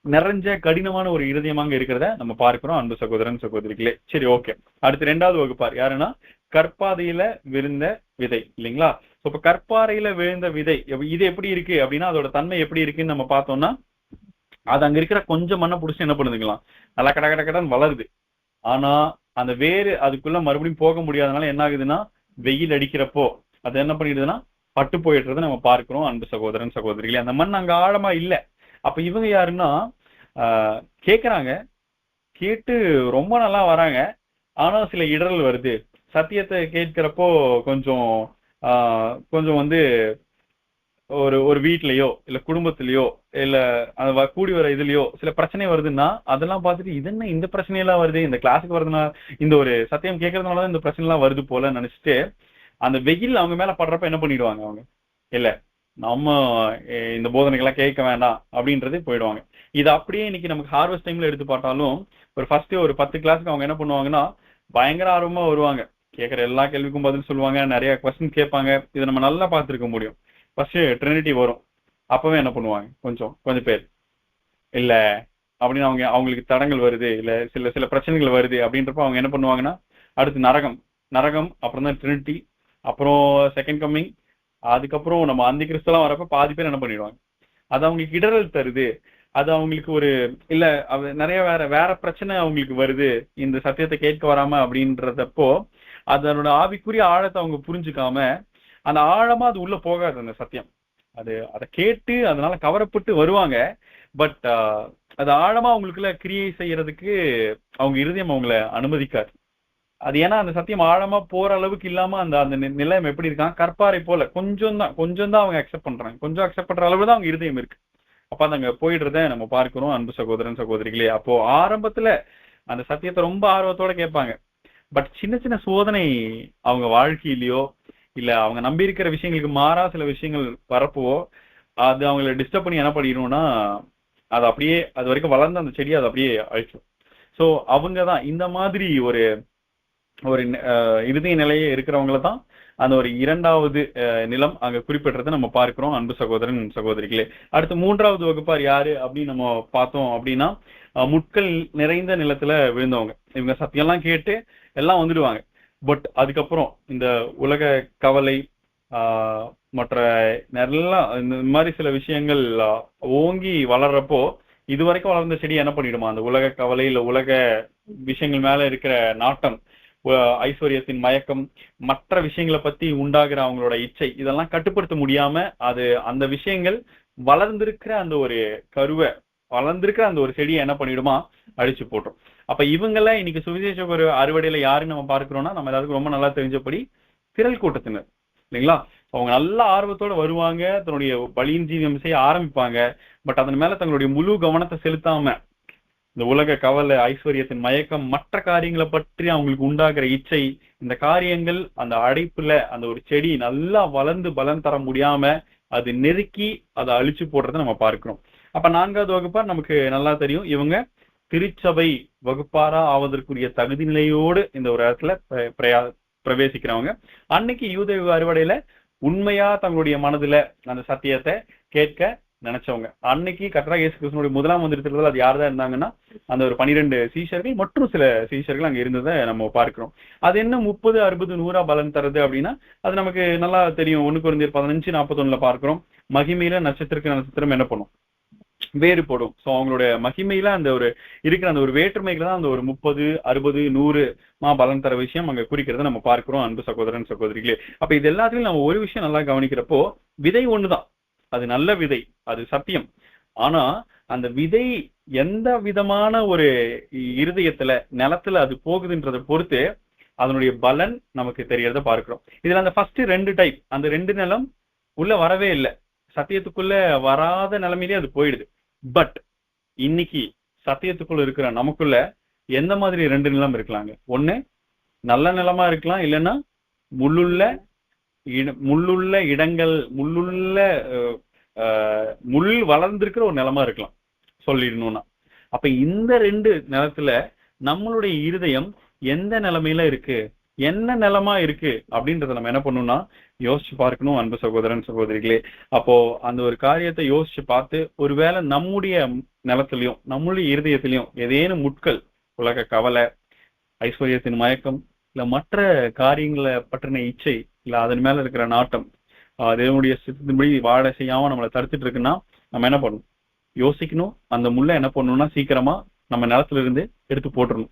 நிறைஞ்ச கடினமான ஒரு இருதயமாக இருக்கிறத நம்ம பார்க்கிறோம் அன்பு சகோதரன் சகோதரிகளே. சரி, ஓகே. அடுத்து 2வது வகுப்பார் யாருன்னா, கற்பாதையில விழுந்த விதை இல்லைங்களா. இப்ப கற்பாறையில விழுந்த விதை இது எப்படி இருக்கு அப்படின்னா, அதோட தன்மை எப்படி இருக்குன்னு நம்ம பார்த்தோம்னா, அது அங்க இருக்கிற கொஞ்சம் மண்ணை புடிச்சு என்ன பண்ணுதுங்களாம், நல்லா கட கட கடன் வளருது. ஆனா அந்த வேறு அதுக்குள்ள மறுபடியும் போக முடியாதனால என்ன ஆகுதுன்னா, வெயில் அடிக்கிறப்போ அது என்ன பண்ணிடுதுன்னா பட்டு போயிடுறத நம்ம பார்க்கிறோம் அன்பு சகோதரன் சகோதரிகளே. அந்த மண் அங்க ஆழமா இல்ல. அப்ப இவங்க யாருன்னா கேக்குறாங்க, கேட்டு ரொம்ப நல்லா வராங்க, ஆனா சில இடர்கள் வருது. சத்தியத்தை கேட்கிறப்போ கொஞ்சம் கொஞ்சம் வந்து ஒரு வீட்லயோ இல்ல குடும்பத்திலயோ இல்ல அந்த கூடி வர இதுலயோ சில பிரச்சனை வருதுன்னா அதெல்லாம் பார்த்துட்டு இது என்ன இந்த பிரச்சனையெல்லாம் வருது, இந்த கிளாஸுக்கு வருதுன்னா இந்த ஒரு சத்தியம் கேட்கறதுனாலதான் இந்த பிரச்சனை எல்லாம் வருது போல நினைச்சிட்டு அந்த வெயில் அவங்க மேல படுறப்ப என்ன பண்ணிடுவாங்க, அவங்க இல்ல நம்ம இந்த போதனைகள்லாம் கேட்க வேண்டாம் அப்படின்றது போயிடுவாங்க. இது அப்படியே இன்னைக்கு நமக்கு ஹார்வெஸ்ட் டைம்ல எடுத்து பார்த்தாலும் ஒரு ஃபர்ஸ்ட் ஒரு 10 கிளாஸுக்கு அவங்க என்ன பண்ணுவாங்கன்னா பயங்கர ஆர்வமா வருவாங்க, கேட்கற எல்லா கேள்விக்கும் பதில் சொல்லுவாங்க, நிறைய கொஸ்டின் கேட்பாங்க. இதை நம்ம நல்லா பார்த்துருக்க முடியும். ஃபர்ஸ்ட் ட்ரினிட்டி வரும், அப்பவே என்ன பண்ணுவாங்க, கொஞ்சம் பேர் இல்ல அப்படின்னு அவங்களுக்கு தடங்கள் வருது, இல்ல சில பிரச்சனைகள் வருது அப்படின்றப்ப அவங்க என்ன பண்ணுவாங்கன்னா அடுத்து நரகம் அப்புறம் தான் ட்ரினிட்டி, அப்புறம் செகண்ட் கம்மிங், அதுக்கப்புறம் நம்ம அந்த கிறிஸ்தெல்லாம் வரப்ப பாதி பேர் என்ன பண்ணிடுவாங்க. அது அவங்களுக்கு இடரல் தருது, அது அவங்களுக்கு ஒரு இல்ல நிறைய வேற பிரச்சனை அவங்களுக்கு வருது இந்த சத்தியத்தை கேட்க வராம அப்படின்றதப்போ அதனோட ஆவிக்குரிய ஆழத்தை அவங்க புரிஞ்சுக்காம அந்த ஆழமா அது உள்ள போகாது அந்த சத்தியம். அதை கேட்டு அதனால கவரப்பட்டு வருவாங்க. பட் அது ஆழமா அவங்களுக்குள்ள கிரியை செய்யறதுக்கு அவங்க இருதயம் அவங்கள அனுமதிக்காது. அது ஏன்னா அந்த சத்தியம் ஆழமா போற அளவுக்கு இல்லாம அந்த அந்த நிலையம் எப்படி இருக்கான், கற்பாறை போல கொஞ்சம் தான் அவங்க அக்செப்ட் பண்றாங்க, கொஞ்சம் அக்செப்ட் பண்ற அளவு தான் அவங்க இருதயம் இருக்கு. அப்ப அது அங்க போயிடுறத நம்ம பார்க்கிறோம் அன்பு சகோதரன் சகோதரிகளே. அப்போ ஆரம்பத்துல அந்த சத்தியத்தை ரொம்ப ஆர்வத்தோட கேட்பாங்க. பட் சின்ன சின்ன சோதனை அவங்க வாழ்க்கையிலயோ இல்ல அவங்க நம்பி இருக்கிற விஷயங்களுக்கு மாறா சில விஷயங்கள் வரப்போ அது அவங்களை டிஸ்டர்ப் பண்ணி என்ன பண்ணிடும்னா அது அப்படியே அது வரைக்கும் வளர்ந்த அந்த செடியை அது அப்படியே அழிச்சிடும். சோ அவங்கதான் இந்த மாதிரி ஒரு இருதய நிலையே இருக்கிறவங்கள தான் அந்த ஒரு இரண்டாவது நிலம் அங்க குறிப்பிடுறதை நம்ம பார்க்கிறோம் அன்பு சகோதரன் சகோதரிகளே. அடுத்து மூன்றாவது வகுப்பார் யாரு அப்படின்னு நம்ம பார்த்தோம் அப்படின்னா, முட்கள் நிறைந்த நிலத்துல விழுந்தவங்க. இவங்க சத்தியம்லாம் கேட்டு எல்லாம் வந்துடுவாங்க. பட் அதுக்கப்புறம் இந்த உலக கவலை மற்ற நல்லா இந்த மாதிரி சில விஷயங்கள் ஓங்கி வளர்றப்போ இதுவரைக்கும் வளர்ந்த செடி என்ன பண்ணிடுமா, அந்த உலக கவலை இல்ல உலக விஷயங்கள் மேல இருக்கிற நாட்டம், ஐஸ்வர்யத்தின் மயக்கம், மற்ற விஷயங்களை பத்தி உண்டாகிற அவங்களோட இச்சை, இதெல்லாம் கட்டுப்படுத்த முடியாம அது அந்த விஷயங்கள் வளர்ந்திருக்கிற அந்த ஒரு கருவை, வளர்ந்திருக்கிற அந்த ஒரு செடியை என்ன பண்ணிடுமா, அழிச்சு போட்டோம். அப்ப இவங்கெல்லாம் இன்னைக்கு சுவிசேஷ ஒரு அறுவடையில யாருன்னு நம்ம பார்க்கிறோம்னா, நம்ம எல்லாருக்கும் ரொம்ப நல்லா தெரிஞ்சபடி திரள் கூட்டத்தினர் இல்லைங்களா. அவங்க நல்ல ஆர்வத்தோட வருவாங்க, தன்னுடைய பலியின் ஜீவியம் செய்ய ஆரம்பிப்பாங்க. பட் அதன் மேல தங்களுடைய முழு கவனத்தை செலுத்தாம இந்த உலக கவலை, ஐஸ்வர்யத்தின் மயக்கம், மற்ற காரியங்களை பற்றி அவங்களுக்கு உண்டாகிற இச்சை, இந்த காரியங்கள் அந்த அடைப்புல அந்த ஒரு செடி நல்லா வளர்ந்து பலன் தர முடியாம அது நெருக்கி அதை அழிச்சு போடுறதை நம்ம பார்க்கிறோம். அப்ப நான்காவது வகுப்பார் நமக்கு நல்லா தெரியும், இவங்க திருச்சபை வகுப்பாரா ஆவதற்குரிய தகுதி நிலையோடு இந்த ஒரு இடத்துல பிரவேசிக்கிறவங்க. அன்னைக்கு யூத அறுவடையில உண்மையா தங்களுடைய மனதுல அந்த சத்தியத்தை கேட்க நினைச்சவங்க. அன்னைக்கு கர்த்தராகிய இயேசு கிறிஸ்துவினுடைய முதலாம் வந்திருக்கிறது அது யார்தான் இருந்தாங்கன்னா, அந்த ஒரு 12 சீஷர்கள் மற்றும் சில சீஷர்கள் அங்க இருந்ததை நம்ம பார்க்கிறோம். அது என்ன 30, 60, 100 பலன் தருது அப்படின்னா, அது நமக்கு நல்லா தெரியும். 1 Corinthians 15:41 பார்க்கிறோம், மகிமையில நட்சத்திரம் என்ன பண்ணும், வேறுபடும். சோ அவங்களோட மகிமையில அந்த ஒரு இருக்கிற அந்த ஒரு வேற்றுமைகளை தான் அந்த ஒரு 30, 60, 100 பலன் தர விஷயம் அங்க குறிக்கிறத நம்ம பார்க்கிறோம் அன்பு சகோதரன் சகோதரிகளே. அப்ப இது எல்லாத்துலயும் நம்ம ஒரு விஷயம் நல்லா கவனிக்கிறப்போ, விதை ஒண்ணுதான், அது நல்ல விதை, அது சத்தியம். ஆனா அந்த விதை எந்த விதமான ஒரு இருதயத்துல நிலத்துல அது போகுதுன்றதை பொறுத்து அதனுடைய பலன் நமக்கு தெரியறத பார்க்கிறோம். இதுல அந்த ஃபர்ஸ்ட் 2 டைப், அந்த 2 நிலம் உள்ள வரவே இல்லை, சத்தியத்துக்குள்ள வராத நிலைமையிலே அது போயிடுது. பட் இன்னைக்கு சத்தியத்துக்குள்ள இருக்கிற நமக்குள்ள எந்த மாதிரி 2 நிலம் இருக்கலாங்க. ஒண்ணு நல்ல நிலமா இருக்கலாம், இல்லைன்னா முள்ளுள்ள இடங்கள், முள் வளர்ந்திருக்கிற ஒரு நிலமா இருக்கலாம் சொல்லிடணும்னா. அப்ப இந்த 2 நிலத்துல நம்மளுடைய இருதயம் எந்த நிலைமையில இருக்கு, என்ன நிலமா இருக்கு அப்படின்றத நம்ம என்ன பண்ணணும்னா யோசிச்சு பார்க்கணும் அன்பு சகோதரன் சகோதரிகளே. அப்போ அந்த ஒரு காரியத்தை யோசிச்சு பார்த்து, ஒருவேளை நம்முடைய நிலத்திலையும் நம்முடைய இருதயத்திலையும் ஏதேனும் முட்கள், உலக கவலை, ஐஸ்வர்யத்தின் மயக்கம், இல்ல மற்ற காரியங்களை பற்றின இச்சை, இல்ல அதன் மேல இருக்கிற நாட்டம், அதனுடைய சித்தத்தின்படி வாழ செய்யாம நம்மளை தடுத்துட்டு இருக்குன்னா நம்ம என்ன பண்ணணும், யோசிக்கணும். அந்த முள்ளை என்ன பண்ணணும்னா சீக்கிரமா நம்ம நிலத்துல இருந்து எடுத்து போட்டுடணும்.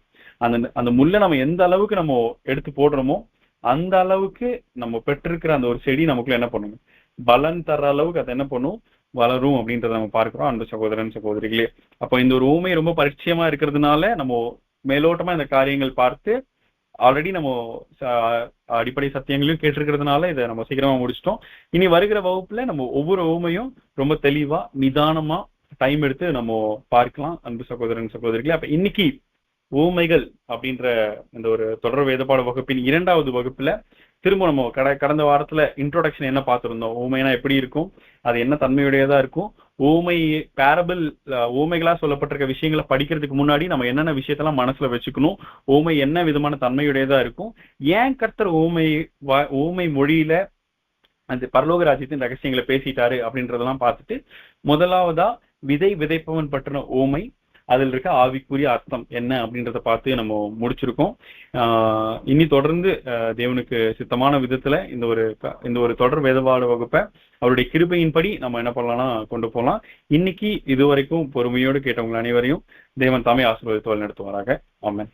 அந்த முள்ளை நம்ம எந்த அளவுக்கு நம்ம எடுத்து போடுறோமோ அந்த அளவுக்கு நம்ம பெற்றிருக்கிற அந்த ஒரு செடி நமக்குள்ள என்ன பண்ணணும், பலன் தர அளவுக்கு அதை என்ன பண்ணும், வளரும் அப்படின்றத நம்ம பார்க்கிறோம் அன்பு சகோதரன் சகோதரிகளே. அப்போ இந்த ஒரு ஊமை ரொம்ப பரிச்சயமா இருக்கிறதுனால நம்ம மேலோட்டமா இந்த காரியங்கள் பார்த்து ஆல்ரெடி நம்ம அடிப்படை சத்தியங்களையும் கேட்டிருக்கிறதுனால இதை நம்ம சீக்கிரமா முடிச்சிட்டோம். இனி வருகிற வகுப்புல நம்ம ஒவ்வொரு ஊமையும் ரொம்ப தெளிவா நிதானமா டைம் எடுத்து நம்ம பார்க்கலாம் அன்பு சகோதரன் சகோதரிகளே. அப்ப இன்னைக்கு ஊமைகள் அப்படின்ற இந்த ஒரு தொடர் வேதப்பாடு வகுப்பின் 2வது வகுப்புல திரும்ப நம்ம கடந்த வாரத்துல இன்ட்ரோடக்ஷன் என்ன பார்த்திருந்தோம், ஊமைனா எப்படி இருக்கும், அது என்ன தன்மையுடையதா இருக்கும், ஊமை பேரபிள் ஊமைகளா சொல்லப்பட்டிருக்க விஷயங்களை படிக்கிறதுக்கு முன்னாடி நம்ம என்னென்ன விஷயத்தெல்லாம் மனசுல வச்சுக்கணும், ஊமை என்ன விதமான தன்மையுடையதா இருக்கும், ஏன் கர்த்தர் ஊமை மொழியில அந்த பரலோக ராஜ்யத்தின் ரகசியங்களை பேசிட்டாரு அப்படின்றதெல்லாம் பார்த்துட்டு, முதலாவதா விதை விதைப்பவன் பற்றின ஊமை, அதில் இருக்க ஆவிக்குரிய அர்த்தம் என்ன அப்படின்றத பார்த்து நம்ம முடிச்சிருக்கோம். இனி தொடர்ந்து தேவனுக்கு சித்தமான விதத்துல இந்த ஒரு தொடர் வேதபாட வகுப்பை அவருடைய கிருபையின்படி நம்ம என்ன பண்ணலாம்னா கொண்டு போகலாம். இன்னைக்கு இதுவரைக்கும் பொறுமையோடு கேட்டவங்க அனைவரையும் தேவன் தாமே ஆசீர்வாதத்தோடு நடத்துவாராக. ஆமென்.